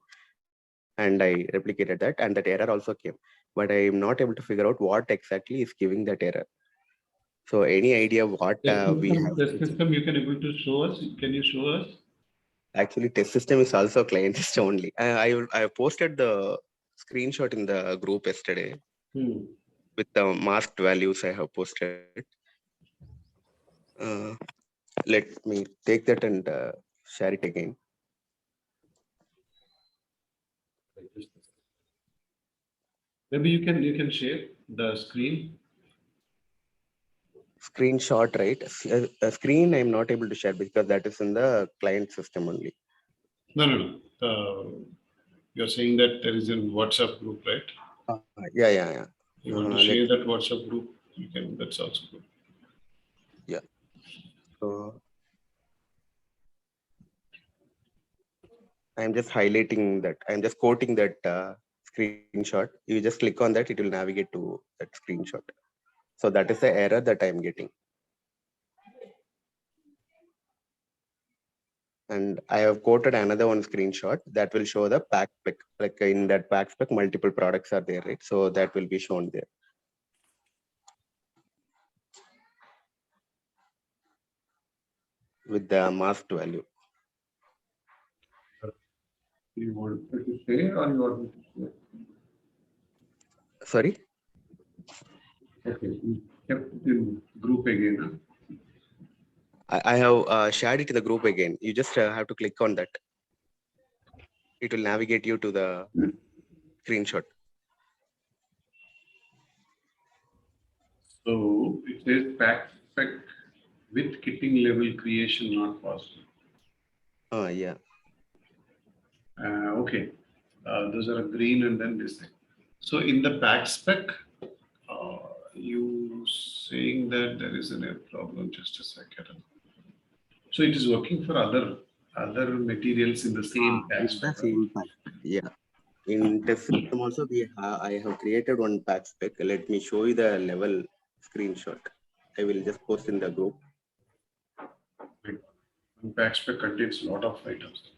And I replicated that, and that error also came. but I am not able to figure out what exactly is giving that error. So any idea what we have? The system you can able to show us? Can you show us? Actually, test system is also client system only. I posted the screenshot in the group yesterday with the masked values I have posted. Let me take that and share it again. Maybe you can share the screen. Screenshot, right? A screen I'm not able to share because that is in the client system only. No. You're saying that there is a WhatsApp group, right? Yeah. You want to share that WhatsApp group? You can. That's also good. Yeah. So I'm just highlighting that. I'm just quoting that screenshot. You just click on that, it will navigate to that screenshot. So that is the error that I'm getting. And I have quoted another one screenshot that will show the pack spec. Like in that pack spec, multiple products are there, right? So that will be shown there. With the masked value. You want to share or you want me to share? Sorry? Okay, you kept it in group again. Huh? I have shared it in the group again. You just have to click on that. It will navigate you to the screenshot. So it says pack spec with kitting level creation not possible. Yeah. Okay, those are green and then this thing. So in the pack spec, you saying that there is a problem. Just a second. So it is working for other materials in the same pack spec. Yeah. In test system also I have created one pack spec. Let me show you the level screenshot. I will just post in the group. One pack spec contains a lot of items.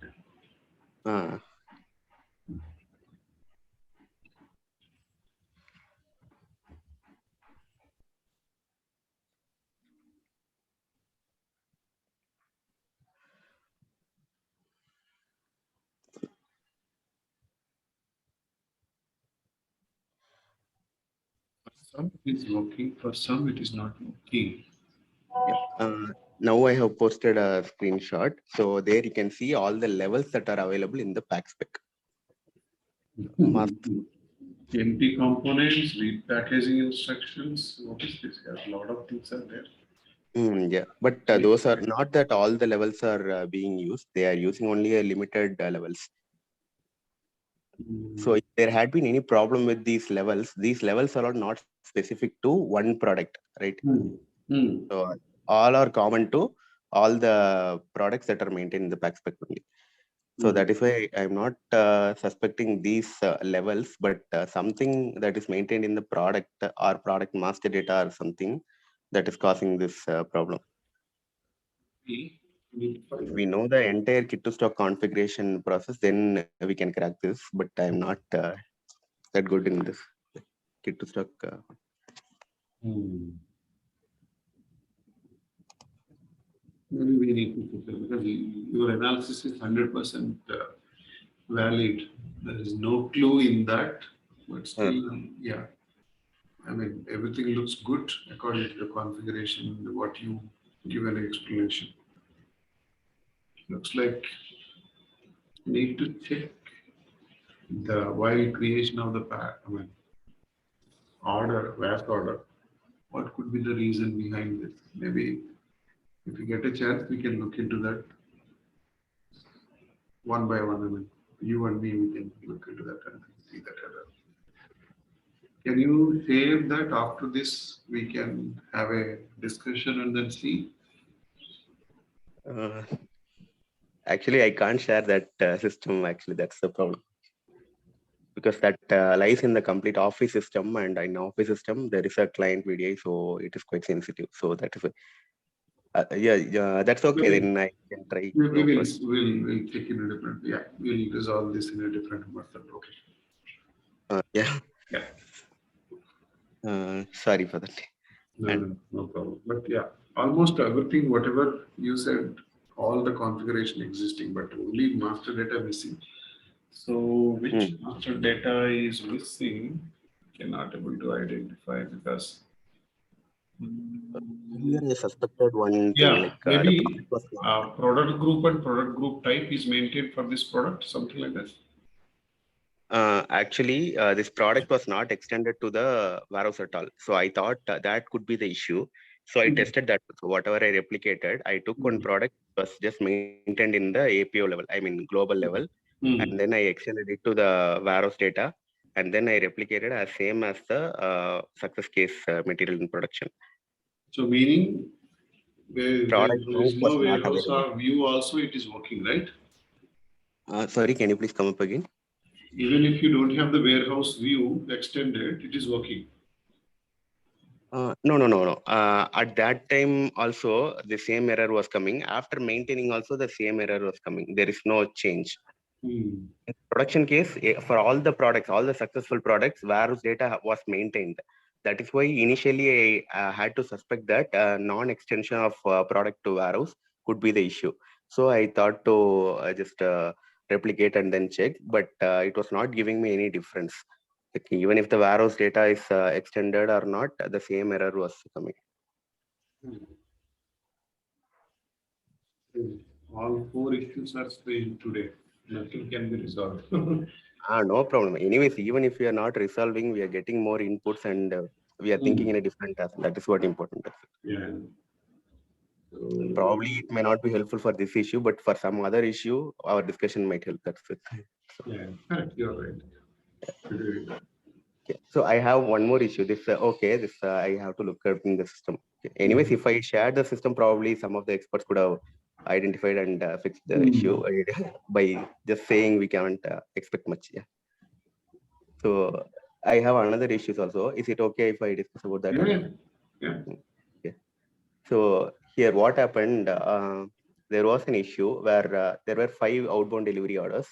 Some it is working, for some it is not working. Yeah. Now I have posted a screenshot. So there you can see all the levels that are available in the pack spec. NP components, read packaging instructions. What is this? A lot of things are there. Yeah, but those are not that all the levels are being used. They are using only a limited levels. So if there had been any problem with these levels are not specific to one product, right? So all are common to all the products that are maintained in the pack spec only. So that is why I'm not suspecting these levels, but something that is maintained in the product or product master data or something that is causing this problem. If we know the entire kit to stock configuration process, then we can crack this, but I'm not that good in this kit to stock. Maybe we need to fix it because your analysis is 100% valid. There is no clue in that, but still, yeah. I mean, everything looks good according to the configuration, what you give an explanation. Looks like need to check the while creation of the pack. I mean, vast order. What could be the reason behind this? Maybe if we get a chance, we can look into that one by one. I mean, you and me, we can look into that and see that error. Can you save that after this? We can have a discussion and then see. Actually, I can't share that system. Actually, that's the problem. Because that lies in the complete Office system, and in Office system, there is a client VDI, so it is quite sensitive. So that is yeah, that's okay. Maybe, then I can try. we'll take it in a different. Yeah, we'll resolve this in a different method. Okay. Yeah. Yeah. Sorry for that. No problem. But yeah, almost everything, whatever you said, all the configuration existing, but only master data missing. So which master data is missing? Cannot able to identify because. Here I suspected one thing, Yeah, like maybe the product was not- product group and product group type is maintained for this product, something like that. Actually, this product was not extended to the warehouse at all. So I thought that could be the issue. So I tested that. So whatever I replicated, I took one product was just maintained in the APO level, I mean global level, and then I extended it to the warehouse data, and then I replicated as same as the success case material in production. So meaning there Product is group was no not warehouse available. or view also it is working, right? Sorry, can you please come up again? Even if you don't have the warehouse view extended, it is working. No. At that time also the same error was coming. After maintaining also the same error was coming. There is no change. In production case, for all the products, all the successful products, warehouse data was maintained. That is why initially I had to suspect that non-extension of product to warehouse could be the issue. So I thought to just replicate and then check, but it was not giving me any difference. Like, even if the warehouse data is extended or not, the same error was coming. All 4 issues are still today. Nothing can be resolved. No problem. Anyways, even if we are not resolving, we are getting more inputs and we are thinking in a different task. That is what important. Yeah. Probably it may not be helpful for this issue, but for some other issue, our discussion might help. That's it. Yeah, correct. You're right. Okay. So I have one more issue. This I have to look up in the system. Okay. Anyways, if I share the system, probably some of the experts could have identified and fixed the issue by just saying we can't expect much. Yeah. So I have another issues also. Is it okay if I discuss about that? Yeah. Okay. So here, what happened? There was an issue where there were 5 outbound delivery orders.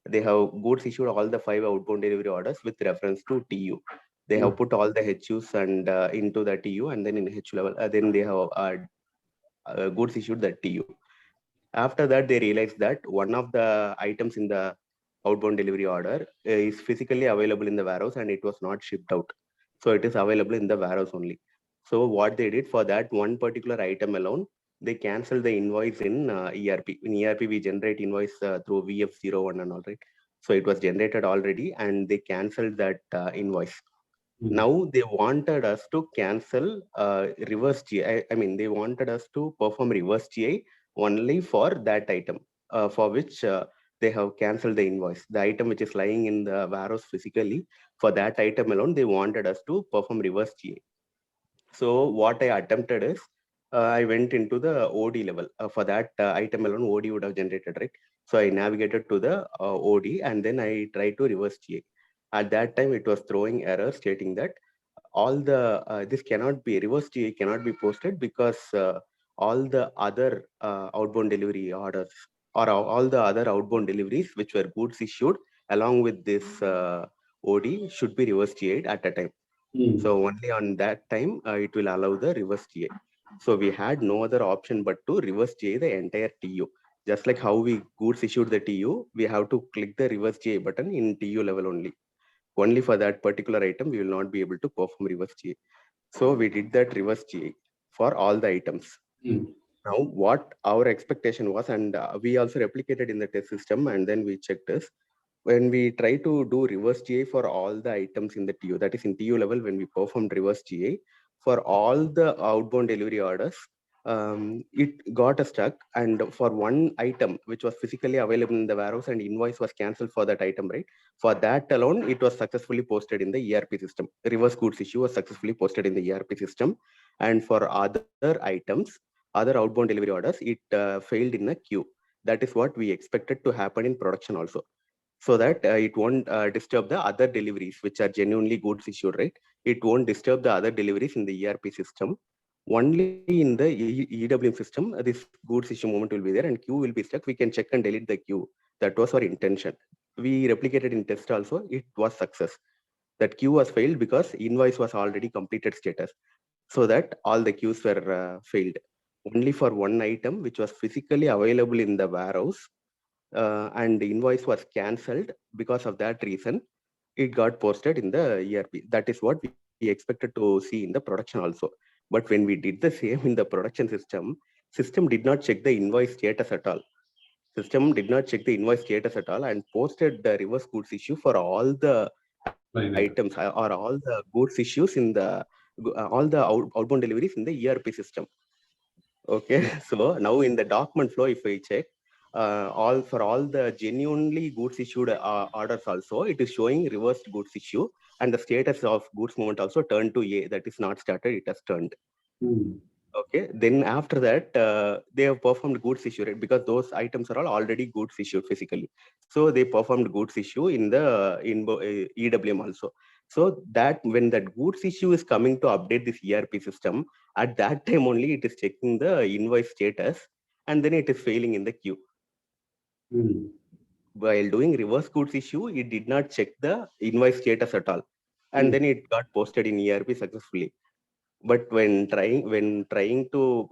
They have goods issued all the 5 outbound delivery orders with reference to TU. They have put all the HUs and into the TU, and then in H level, then they have goods issued the TU. After that, they realized that one of the items in the outbound delivery order is physically available in the warehouse and it was not shipped out. So it is available in the warehouse only. So what they did for that one particular item alone, they canceled the invoice in ERP. In ERP, we generate invoice through VF01 and all, right? So it was generated already and they canceled that invoice. Now they wanted us to cancel reverse GI. I mean, they wanted us to perform reverse GI only for that item, for which they have canceled the invoice. The item which is lying in the warehouse physically, for that item alone, they wanted us to perform reverse GI. So what I attempted is, I went into the OD level. For that item alone, OD would have generated, right? So I navigated to the OD and then I tried to reverse GI. At that time, it was throwing error stating that all the this cannot be reverse GI cannot be posted because all the other outbound delivery orders or all the other outbound deliveries which were goods issued along with this OD should be reverse GI'd at a time. So only on that time it will allow the reverse GI. So we had no other option but to reverse GI the entire TU. Just like how we goods issued the TU, we have to click the reverse GI button in TU level only. Only for that particular item, we will not be able to perform reverse GI. So we did that reverse GI for all the items. Now, what our expectation was, and we also replicated in the test system, and then we checked this. When we try to do reverse GI for all the items in the TU, that is in TU level, when we performed reverse GI for all the outbound delivery orders, it got stuck. And for one item which was physically available in the warehouse and invoice was cancelled for that item, right? For that alone, it was successfully posted in the ERP system. Reverse goods issue was successfully posted in the ERP system. And for other items, other outbound delivery orders, it failed in a queue. That is what we expected to happen in production also, so that it won't disturb the other deliveries which are genuinely goods issued, right? It won't disturb the other deliveries in the ERP system. Only in the EWM system, this goods issue moment will be there and queue will be stuck. We can check and delete the queue. That was our intention. We replicated in test also. It was success. that queue was failed because invoice was already completed status. So that all the queues were failed. Only for one item which was physically available in the warehouse and the invoice was cancelled. Because of that reason, it got posted in the ERP. That is what we expected to see in the production also. But when we did the same in the production system did not check the invoice status at all. System did not check the invoice status at all and posted the reverse goods issue for all the items or all the goods issues in the all the outbound deliveries in the ERP system. Okay, so now in the document flow, if I check, all the genuinely goods issued orders also, it is showing reversed goods issue, and the status of goods movement also turned to A. That is not started; it has turned. Okay, then after that, they have performed goods issue, right? Because those items are all already goods issued physically. So they performed goods issue in the EWM also. So that when that goods issue is coming to update this ERP system, at that time only it is checking the invoice status, and then it is failing in the queue. While doing reverse goods issue, it did not check the invoice status at all, and then it got posted in ERP successfully. But when trying to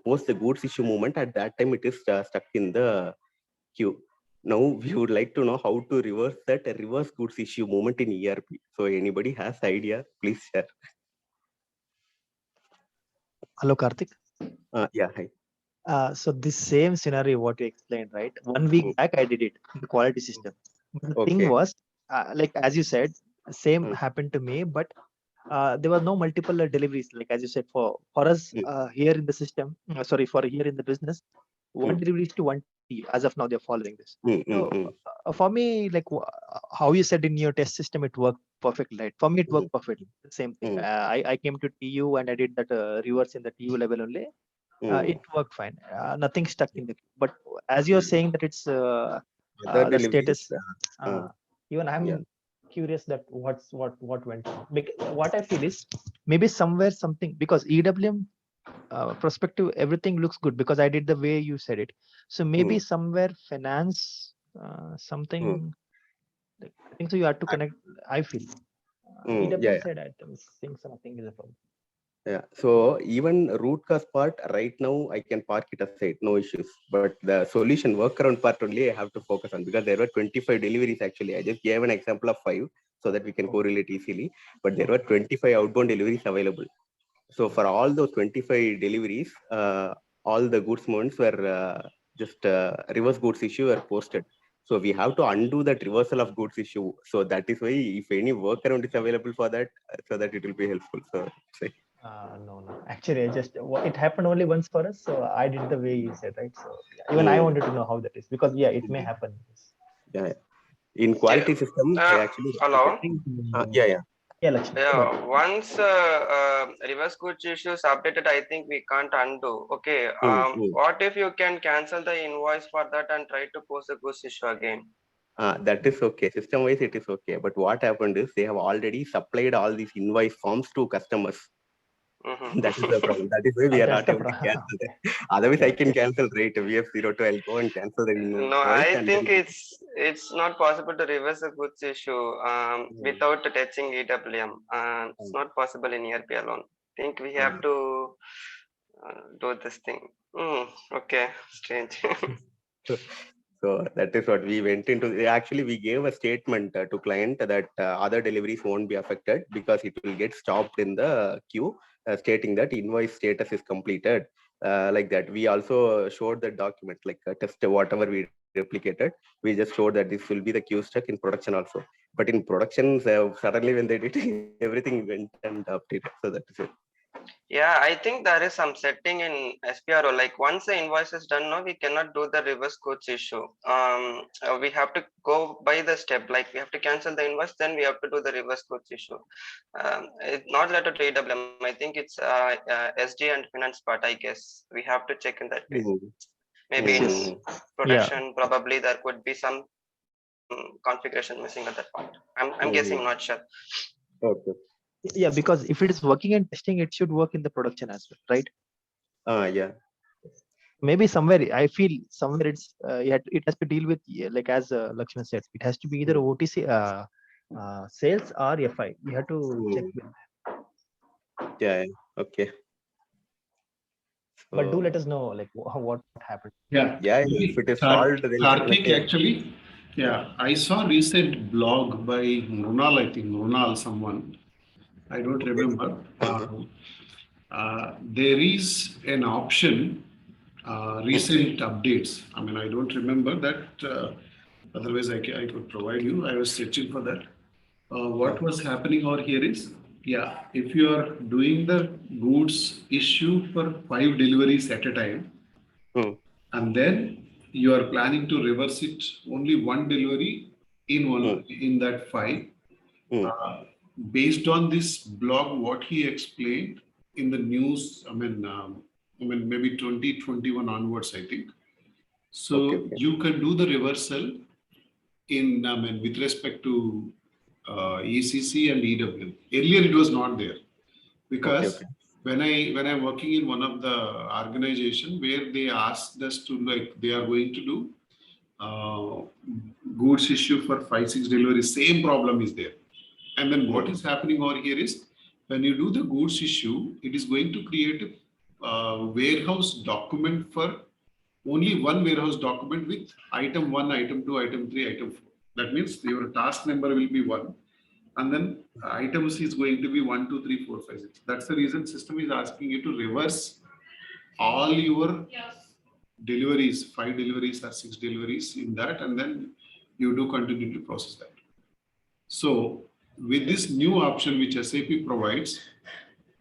post the goods issue movement, at that time it is stuck in the queue. Now we would like to know how to reverse that reverse goods issue movement in ERP. So anybody has idea, please share. Hello, Karthik. Yeah, hi. So this same scenario, what you explained, right? 1 week back, I did it in the quality system. But the thing Okay. was, like as you said, same Mm. happened to me, but there were no multiple deliveries. Like as you said, for us here in the system, sorry, for here in the business, one delivery is to one T. As of now, they're following this. So for me, like how you said in your test system, it worked perfectly, right? For me, it worked perfectly. The same thing. I came to TU and I did that reverse in the TU level only. It worked fine. Nothing stuck in the. But as you're saying that it's Other the deliveries, status. Even I'm yeah. curious that what went wrong. What I feel is maybe somewhere something, because EWM perspective, everything looks good because I did the way you said it. So maybe somewhere finance something. Like, I think so. You have to connect. I feel EWM Yeah. said I think something is a problem. Yeah, so even root cause part right now I can park it aside, no issues. But the solution workaround part only I have to focus on, because there were 25 deliveries actually. I just gave an example of 5 so that we can correlate easily. But there were 25 outbound deliveries available. So for all those 25 deliveries, all the goods movements were just reverse goods issue were posted. So we have to undo that reversal of goods issue. So that is why if any workaround is available for that, so that it will be helpful. So. No. Actually, it happened only once for us, so I did the way you said, right? So even I wanted to know how that is, because it may happen. Yeah. In quality system, I actually. Hello. Yeah. Lakshmi. Yeah. Once reverse goods issues updated, I think we can't undo. Okay. What if you can cancel the invoice for that and try to post the goods issue again? That is okay. System wise, it is okay. But what happened is they have already supplied all these invoice forms to customers. That is the problem. That is why we are not able to cancel it. Otherwise, I can cancel right. VF02, I'll go and cancel the invoice. No, I think it's not possible to reverse a goods issue without touching EWM. It's not possible in ERP alone. I think we have to do this thing. Okay, strange. So that is what we went into. Actually, we gave a statement to client that other deliveries won't be affected because it will get stopped in the queue, stating that invoice status is completed. Like that, we also showed the document, like test whatever we replicated. We just showed that this will be the queue stuck in production also. But in production, suddenly when they did it, everything went and updated. So that is it. Yeah, I think there is some setting in SPRO. Like once the invoice is done, no, we cannot do the reverse goods issue. We have to go by the step. Like we have to cancel the invoice, then we have to do the reverse goods issue. It's not related to EWM. I think it's SD and finance part. I guess we have to check in that way. Maybe in production, probably there could be some configuration missing at that part. I'm guessing, not sure. Okay. Yeah, because if it is working in testing, it should work in the production as well, right? Yeah. Maybe somewhere I feel somewhere it has to deal with, like as Lakshman said, it has to be either OTC sales or FI. You have to check with. Yeah. Okay. But do So, let us know like what happened. Yeah. yeah, if it is Kar- solved, then Karthik, definitely. actually, yeah, I saw recent blog by Mrunal, I think Mrunal, someone, I don't remember. There is an option, recent updates. I mean, I don't remember that. Otherwise, I could provide you. I was searching for that. What was happening over here is, yeah, if you are doing the goods issue for 5 deliveries at a time, Hmm. and then you are planning to reverse it only one delivery in one in that 5. Hmm. Based on this blog, what he explained in the news, I mean maybe 2021 onwards, I think. So Okay. you can do the reversal in, I mean, with respect to ECC and EW. Earlier it was not there because Okay. when I'm working in one of the organization where they asked us to, like, they are going to do goods issue for 5-6 deliveries, same problem is there. And then what is happening over here is when you do the goods issue, it is going to create a warehouse document for only one warehouse document with item 1, item 2, item 3, item 4. That means your task number will be 1. And then items is going to be 1, 2, 3, 4, 5, 6. That's the reason system is asking you to reverse all your deliveries, 5 deliveries or 6 deliveries in that, and then you do continue to process that. So with this new option which SAP provides,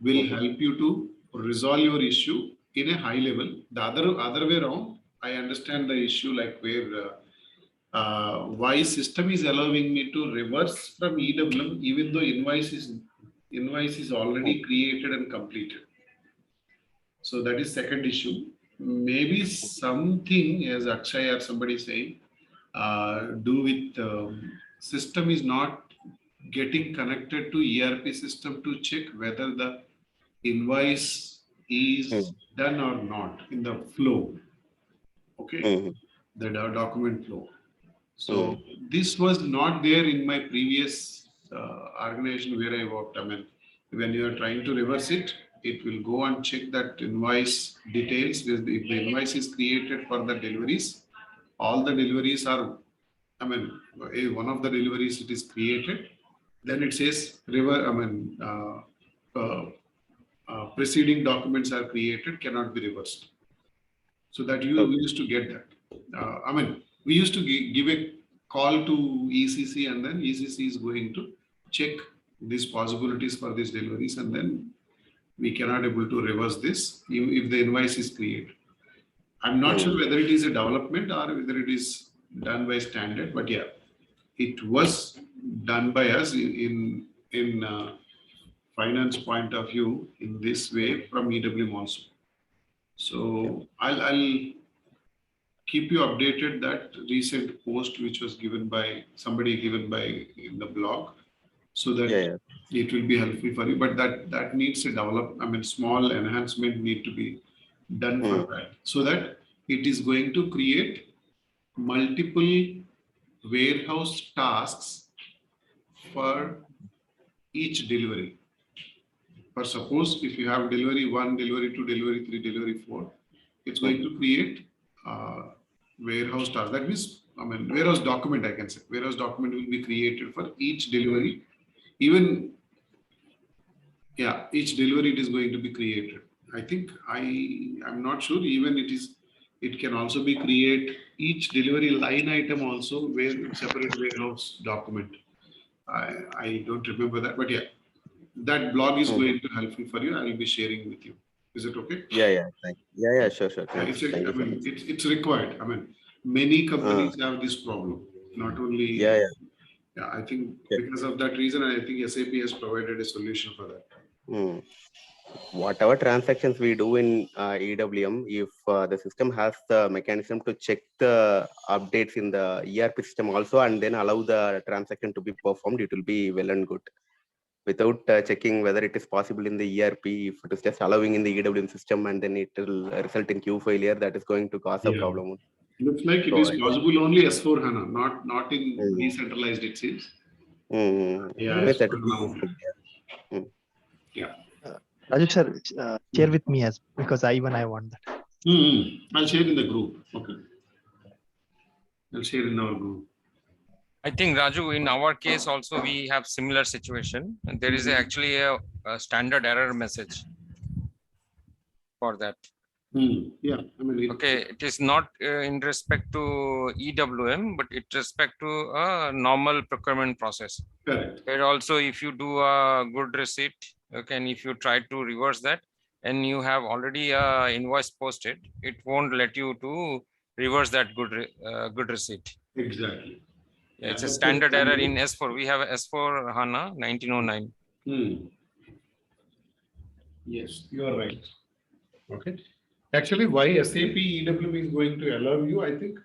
will help you to resolve your issue in a high level. The other way around, I understand the issue, like where why system is allowing me to reverse from EWM even though invoice is already created and completed. So that is second issue. Maybe something, as Akshay or somebody saying, do with system is not getting connected to ERP system to check whether the invoice is done or not in the flow. Okay, the document flow. So this was not there in my previous organization where I worked. I mean, when you are trying to reverse it, it will go and check that invoice details. If the invoice is created for the deliveries, all the deliveries are, I mean, one of the deliveries it is created, then it says preceding documents are created, cannot be reversed. So that we used to get that. I mean, we used to give a call to ECC, and then ECC is going to check these possibilities for these deliveries, and then we cannot able to reverse this if the invoice is created. I'm not sure whether it is a development or whether it is done by standard, but yeah, it was done by us in finance point of view in this way from EWM also. So I'll keep you updated that recent post which was given by somebody in the blog, so that it will be helpful for you. But that needs a small enhancement need to be done for that, so that it is going to create multiple warehouse tasks for each delivery. For suppose if you have delivery 1, delivery 2, delivery 3, delivery 4, it's going to create warehouse task. That means, warehouse document, I can say. Warehouse document will be created for each delivery. Even, each delivery it is going to be created. I think I'm not sure. Even it can also be create each delivery line item also where separate warehouse document. I don't remember that, but yeah, that blog is going to help you for you. I will be sharing with you. Is it okay? Thank you. Sure. Thanks. Thank you so much. It's required. Many companies have this problem. Not only. I think because of that reason, I think SAP has provided a solution for that. Whatever transactions we do in EWM, if the system has the mechanism to check the updates in the ERP system also, and then allow the transaction to be performed, it will be well and good. Without checking whether it is possible in the ERP, if it is just allowing in the EWM system and then it will result in queue failure, that is going to cause a problem. Looks like it is possible only S4 HANA, not in decentralized, it seems. Yeah, Anyways, as that per will be now. useful. Yeah. Raju sir, share with me as because I want that. I'll share in the group. Okay. I'll share in our group. I think Raju, in our case also, we have similar situation. And there is actually a standard error message for that. Yeah, I mean, Okay, it is not in respect to EWM, but it respect to a normal procurement process. correct. There also, if you do a good receipt, okay, and if you try to reverse that, and you have already a invoice posted, it won't let you to reverse that good receipt. Exactly. Yeah, it's a that's the standard error standard. in S4. We have S4 HANA 1909. Yes, you are right. Okay. Actually, why SAP EWM is going to allow you, I think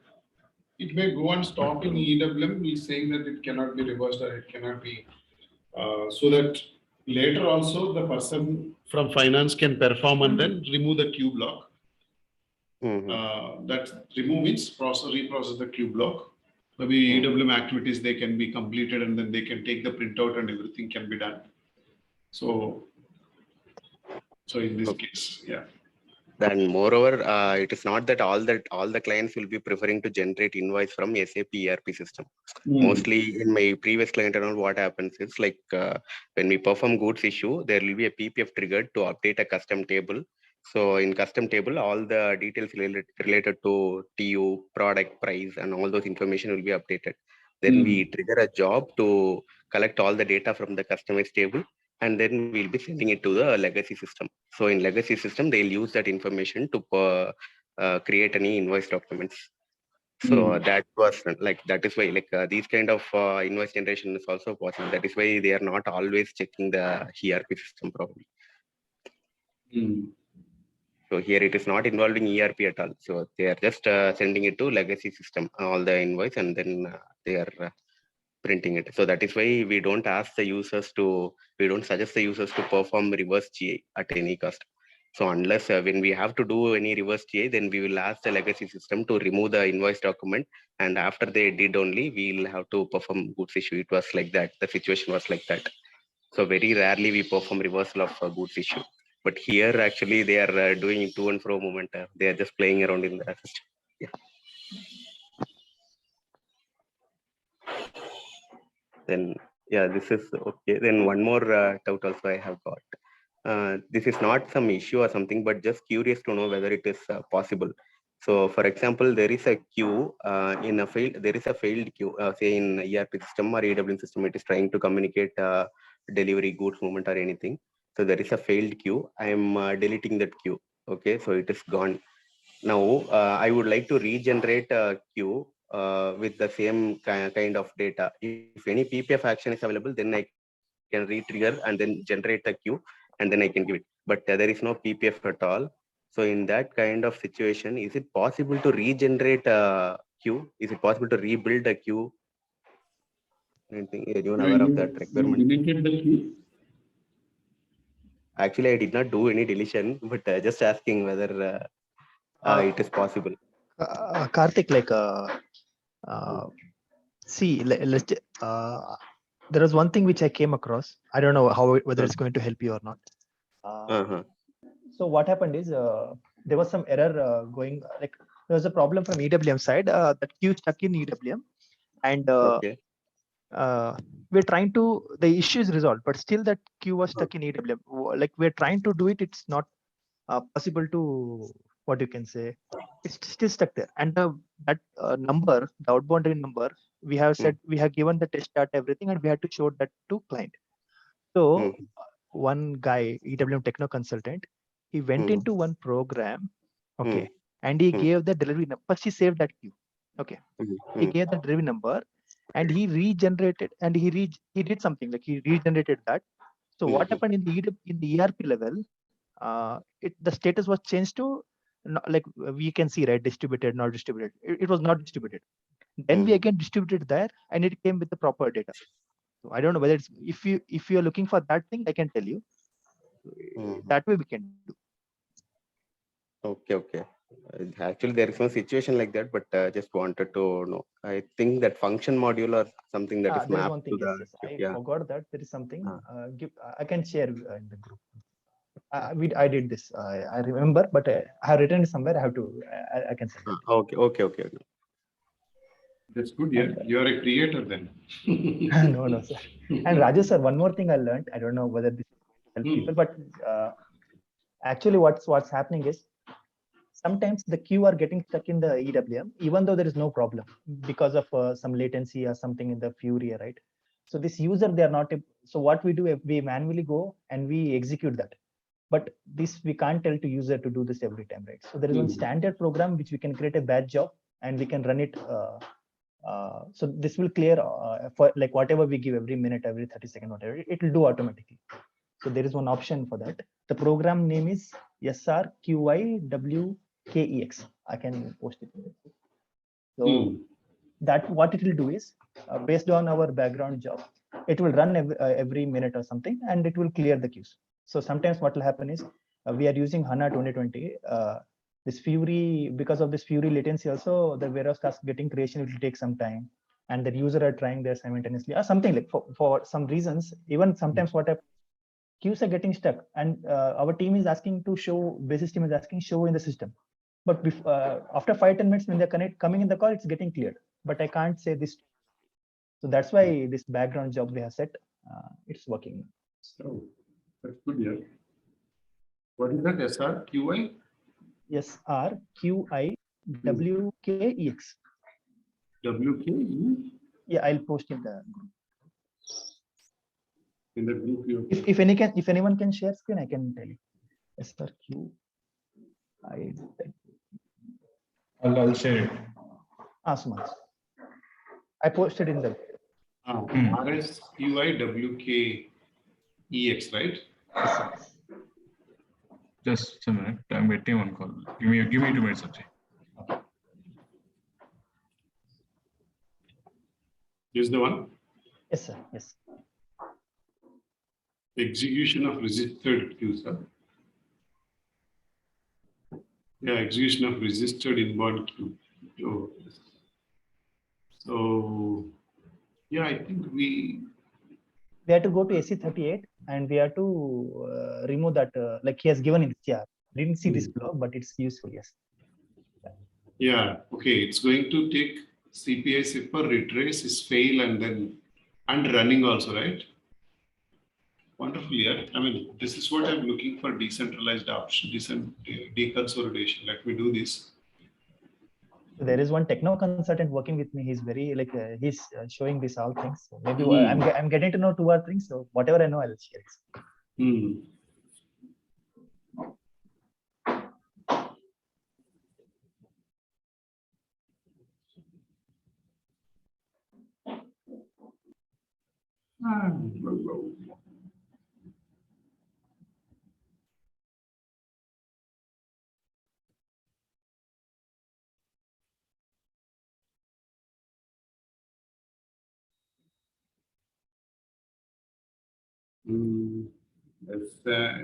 it may go and stop in EWM, is saying that it cannot be reversed or it cannot be, so that later also the person from finance can perform and then remove the queue block. That remove means reprocess the queue block. Maybe EWM activities, they can be completed and then they can take the printout and everything can be done. So in this case, yeah. Then moreover, it is not that all the clients will be preferring to generate invoice from SAP ERP system. Mostly in my previous client around, what happens is like when we perform goods issue, there will be a PPF triggered to update a custom table. So in custom table, all the details related to TU, product, price, and all those information will be updated. Then we trigger a job to collect all the data from the customized table, and then we'll be sending it to the legacy system. So in legacy system, they'll use that information to create any invoice documents. So that was like, that is why like these kind of invoice generation is also possible. That is why they are not always checking the ERP system probably. So here it is not involving ERP at all. So they are just sending it to legacy system, all the invoice, and then they are printing it. So that is why we don't suggest the users to perform reverse GA at any cost. So unless when we have to do any reverse GA, then we will ask the legacy system to remove the invoice document. And after they did only, we'll have to perform goods issue. It was like that. The situation was like that. So very rarely we perform reversal of goods issue. But here actually they are doing to and fro movement. They are just playing around in the system. Yeah. Then yeah, this is okay. Then one more doubt also I have got. This is not some issue or something, but just curious to know whether it is possible. So for example, there is a queue in a failed, there is a failed queue, say in ERP system or EWM system, it is trying to communicate delivery, goods movement or anything. So there is a failed queue. I am deleting that queue. Okay, so it is gone. Now I would like to regenerate a queue with the same kind of data. If any PPF action is available, then I can re-trigger and then generate a queue and then I can give it. But there is no PPF at all. So in that kind of situation, is it possible to regenerate a queue? Is it possible to rebuild a queue? Anyone aware of that requirement? You deleted the queue? Actually, I did not do any deletion, but just asking whether it is possible. Karthik, like see, there was one thing which I came across. I don't know whether it's going to help you or not. So what happened is there was some error going, like there was a problem from EWM side, that queue stuck in EWM, and we're trying to, the issue is resolved, but still that queue was stuck in EWM. Like we're trying to do it, it's not possible to, what you can say, it's still stuck there. And that number, the outbound number, we have said, we have given the test chart, everything, and we had to show that to client. So one guy, EWM techno consultant, he went into one program, okay, and he gave the delivery number. First, he saved that queue, okay. He gave the delivery number, and he regenerated, and he did something like he regenerated that. So what happened in the ERP level? The status was changed to like we can see, right, distributed, not distributed. It was not distributed. Then we again distributed there, and it came with the proper data. So I don't know whether it's, if you are looking for that thing, I can tell you. That way we can do. Okay. Actually, there is no situation like that, but just wanted to know. I think that function module or something that is There is mapped one to thing. Yes, the yes. I yeah. forgot that there is something. Ah. I can share in the group. I did this. I remember, but I have written it somewhere. I have to. I can send it. Okay, okay, okay, okay. That's good. Yeah, you are a creator then. No, no, sir. And Raju sir, one more thing I learned. I don't know whether this will help people, but actually, what's happening is sometimes the queue are getting stuck in the EWM, even though there is no problem because of some latency or something in the Fury, right? So this user, they are not. So what we do, we manually go and we execute that. But this we can't tell to user to do this every time, right? So there is one standard program which we can create a batch job and we can run it. So this will clear for like whatever we give every minute, every 30 seconds, whatever, it will do automatically. So there is one option for that. The program name is SRQIWKEX. I can post it. So that what it will do is based on our background job, it will run every minute or something, and it will clear the queues. So sometimes what will happen is we are using HANA 2020. This Fury, because of this Fury latency, also the warehouse task getting creation, it will take some time, and the user are trying there simultaneously or something like for some reasons. Even sometimes what happens, queues are getting stuck, and our team is asking to show, basis team is asking show in the system. But after 5-10 minutes when they're coming in the call, it's getting cleared. But I can't say this. So that's why this background job we have set, it's working. So that's good. Yeah. What is that? SRQI? SRQIWKEX. WK? Yeah, I'll post in the group. In the group, if anyone can share screen, I can tell you. SRQI. I'll share it. Suman. I posted in the RSQIWKEX, right? Just a minute. I'm waiting on call. Give me 2 minutes, Ajay. Is the one? Yes, sir. Yes. Execution of registered queues, sir. Yeah, execution of registered inbound queue. Oh, yes. So, yeah, I think we have to go to SC38 and we have to remove that, like he has given in CR. Didn't see this block, but it's useful, yes. Yeah, okay. It's going to take CPI zipper, retrace, is fail, and then running also, right? Wonderful, yeah. I mean, this is what I'm looking for: decentralized option, deconsolidation. Let me do this. There is one techno consultant working with me. He's very like he's showing this all things. So maybe I'm getting to know 2 or 3. So whatever I know, I'll share it.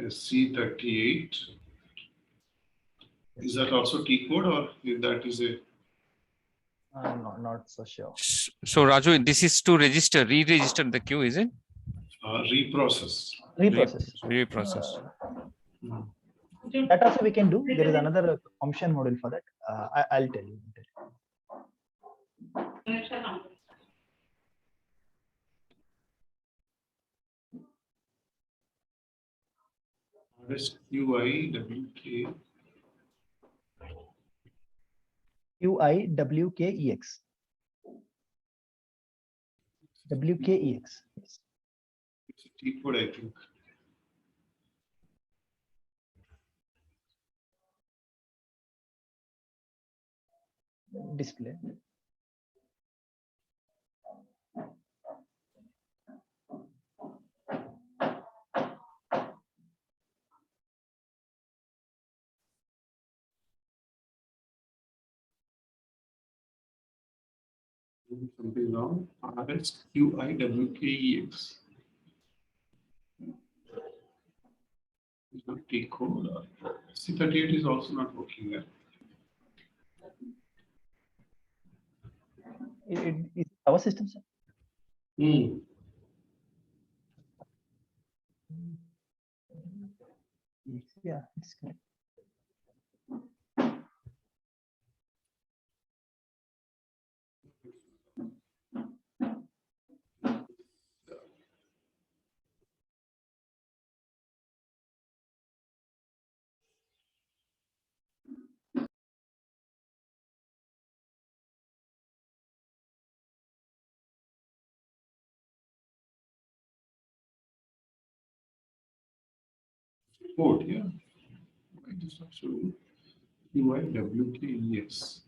C38. Is that also T code, or that is a? Not so sure. So Raju, this is to register, re-register the queue, is it? Reprocess. Reprocess. That also we can do. There is another function module for that. I'll tell you. QIWK. QIWKEX. WKEX. Yes. It's a T code, I think. Display. Something wrong. RSQIWKEX. It's not T code. C38 is also not working there. It's our system, sir. Hmm. Yeah, it's correct. Port, yeah. I just actually QIWKEX.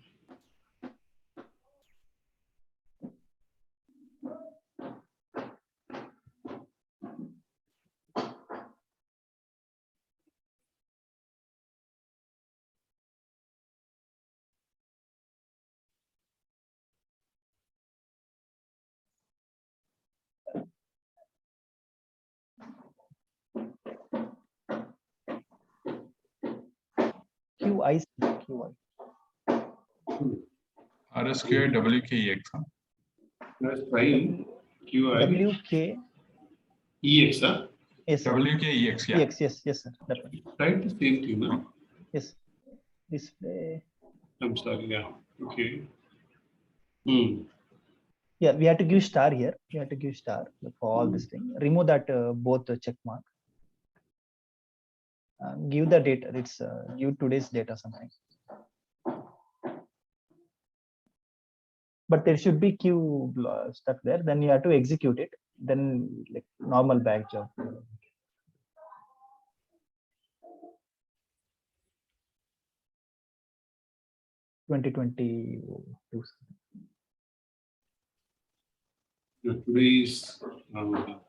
QI, QI. RSQI WKEX. Huh? Let's try QI. WK. EX, huh? Yes, sir. WKEX, yeah. Yes, yes, sir. That one. Try the same thing, no? Yes. Display. I'm sorry, yeah. Okay. Hmm. Yeah, we have to give star here. We have to give star for all this thing. Remove that both check mark. Give the data. It's give today's data something. But there should be queue stuck there. Then you have to execute it. Then like normal back job. 2022. Today's conflict.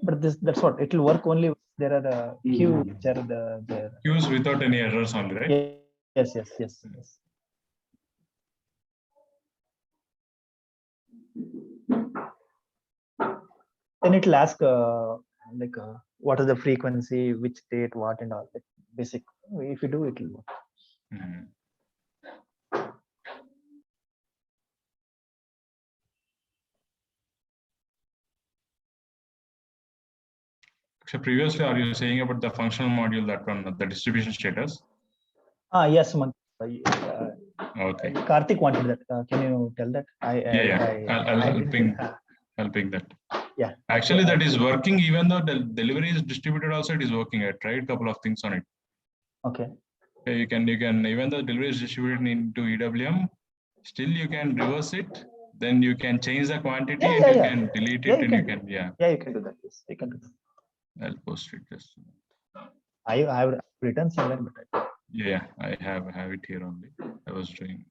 But that's what it will work only if there are the queue which are there. Queues without any errors only, right? Yes. Then it will ask like what is the frequency, which date, what and all, like basic. If you do, it will work. Mhm. So previously, are you saying about the functional module, that one, the distribution status? Yes, man. Okay. Karthik wanted that. Can you tell that? I'll ping that. Yeah. Actually, that is working. Even though the delivery is distributed, also it is working. I tried a couple of things on it. Okay. You can even though delivery is distributed into EWM, still you can reverse it. Then you can change the quantity and you can delete it, and you can you can do that. Yes, you can do that. I'll post it just. I have written somewhere, but Yeah, I have it here only. I was doing.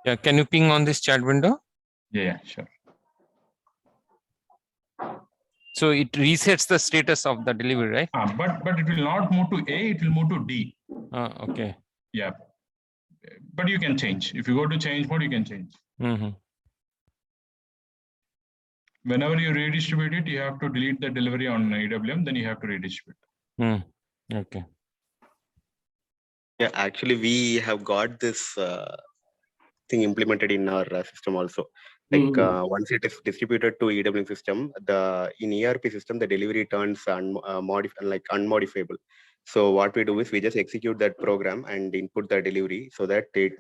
Yeah, can you ping on this chat window? Yeah, sure. So it resets the status of the delivery, right? But it will not move to A, it will move to D. Okay. Yeah. But you can change. If you go to change mode, you can change. Whenever you redistribute it, you have to delete the delivery on EWM, then you have to redistribute. Okay. Yeah, actually, we have got this thing implemented in our system also. Like once it is distributed to EWM system, in ERP system, the delivery turns unmodifiable. So what we do is we just execute that program and input the delivery so that it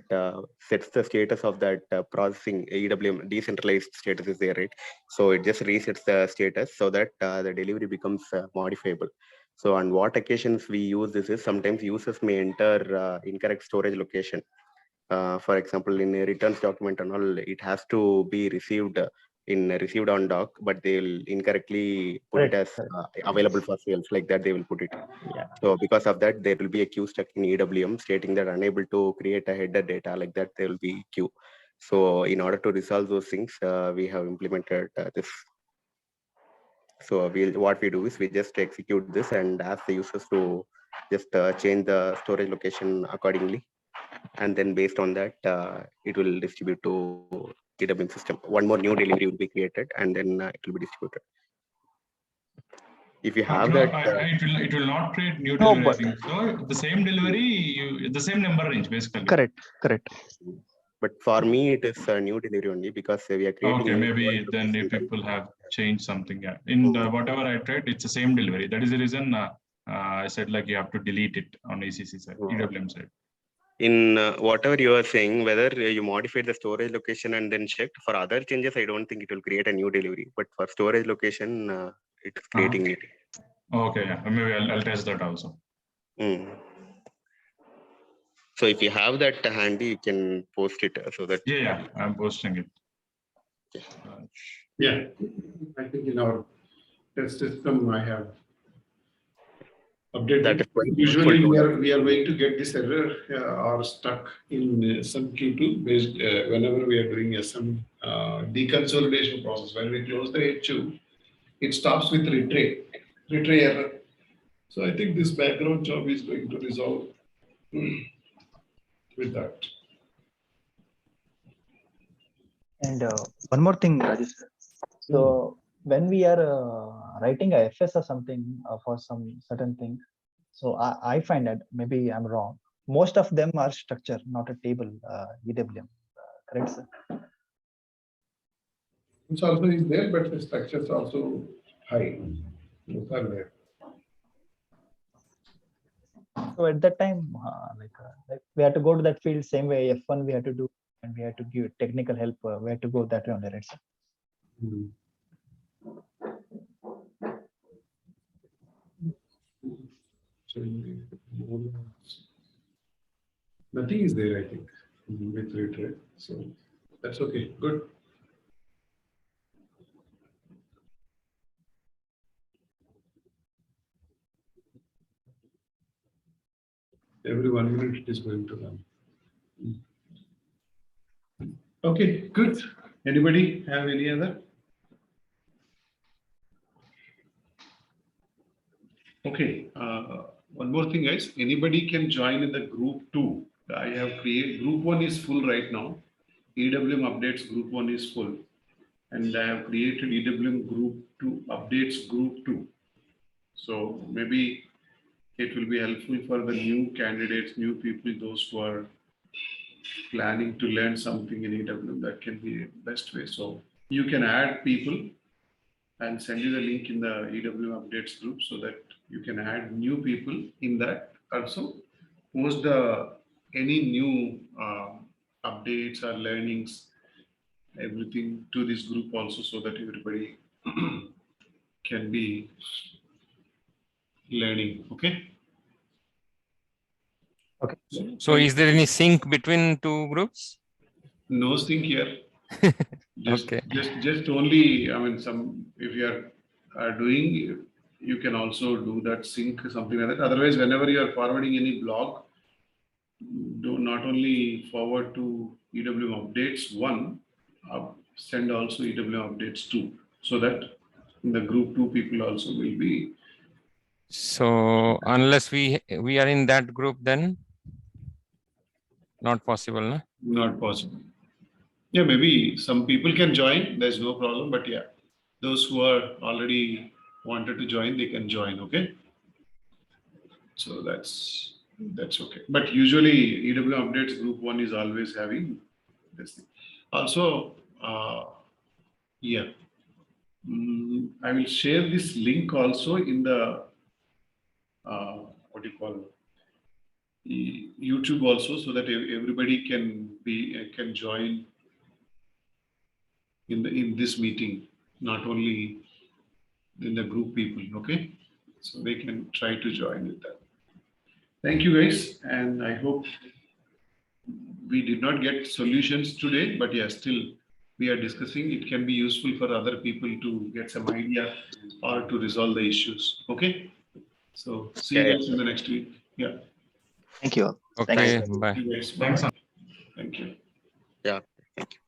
sets the status of that processing. EWM decentralized status is there, right? So it just resets the status so that the delivery becomes modifiable. So on what occasions we use this is sometimes users may enter incorrect storage location. For example, in a returns document and all, it has to be received received on doc, but they'll incorrectly put it as available for sales, like that they will put it. Yeah. So because of that, there will be a queue stuck in EWM stating that unable to create a header data, like that there will be queue. So in order to resolve those things, we have implemented this. So what we do is we just execute this and ask the users to just change the storage location accordingly. And then based on that, it will distribute to EWM system. One more new delivery will be created and then it will be distributed. If you have No, that, it will not create new No, delivery. I but- think so. The same delivery, the same number range basically. Correct. but for me it is a new delivery only because we are creating. Okay, new maybe devices then if in the- people have changed something, yeah. In the whatever I tried, it's the same delivery. That is the reason I said like you have to delete it on ECC side, EWM side. In whatever you are saying, whether you modified the storage location and then checked for other changes, I don't think it will create a new delivery. But for storage location, it is creating it. Okay, yeah. Maybe I'll test that also. Mm. So if you have that handy, you can post it so that. Yeah, I'm posting it. Yeah, I think in our test system, I have updated. That is quite Usually useful. we are going to get this error or stuck in some Q2 based whenever we are doing some deconsolidation process. When we close the H2, it stops with retray error. So I think this background job is going to resolve with that. And one more thing, Rajesh. So when we are writing a FS or something for some certain thing, so I find that maybe I'm wrong. Most of them are structure, not a table EWM. Correct, sir? It's also is there, but the structure is also high. Both are there. So at that time, like we had to go to that field same way F1 we had to do, and we had to give technical help. We had to go that way on the right side. So nothing is there, I think, with retray. So that's okay. Good. Every 1 minute it is going to run. Okay, good. Anybody have any other? Okay, one more thing, guys. Anybody can join in the group 2. I have created group 1 is full right now. EWM updates group 1 is full, and I have created EWM group 2 updates group 2. So maybe it will be helpful for the new candidates, new people, those who are planning to learn something in EWM. That can be the best way. So you can add people and send you the link in the EWM updates group so that you can add new people in that. Also post any new updates or learnings, everything to this group also, so that everybody can be learning. Okay. Okay. So is there any sync between two groups? No sync here. Okay. Just only, I mean, if you are doing, you can also do that sync, something like that. Otherwise, whenever you are forwarding any blog, do not only forward to EWM updates 1, send also EWM updates 2, so that in the group 2 people also will be. So unless we are in that group, then not possible, no? Not possible. Yeah, maybe some people can join, there's no problem, but yeah, those who are already wanted to join, they can join. Okay. So that's okay. But usually EWM updates group 1 is always having this thing. Also, yeah, I will share this link also in the what do you call YouTube also, so that everybody can join in this meeting, not only in the group people. Okay, so they can try to join with that. Thank you, guys, and I hope we did not get solutions today, but yeah, still we are discussing. It can be useful for other people to get some idea or to resolve the issues. Okay, so see you guys in the next week. Yeah. Thank you all. Okay, bye. Thank you guys. Thanks. Bye-bye. Thank you. Yeah, thank you.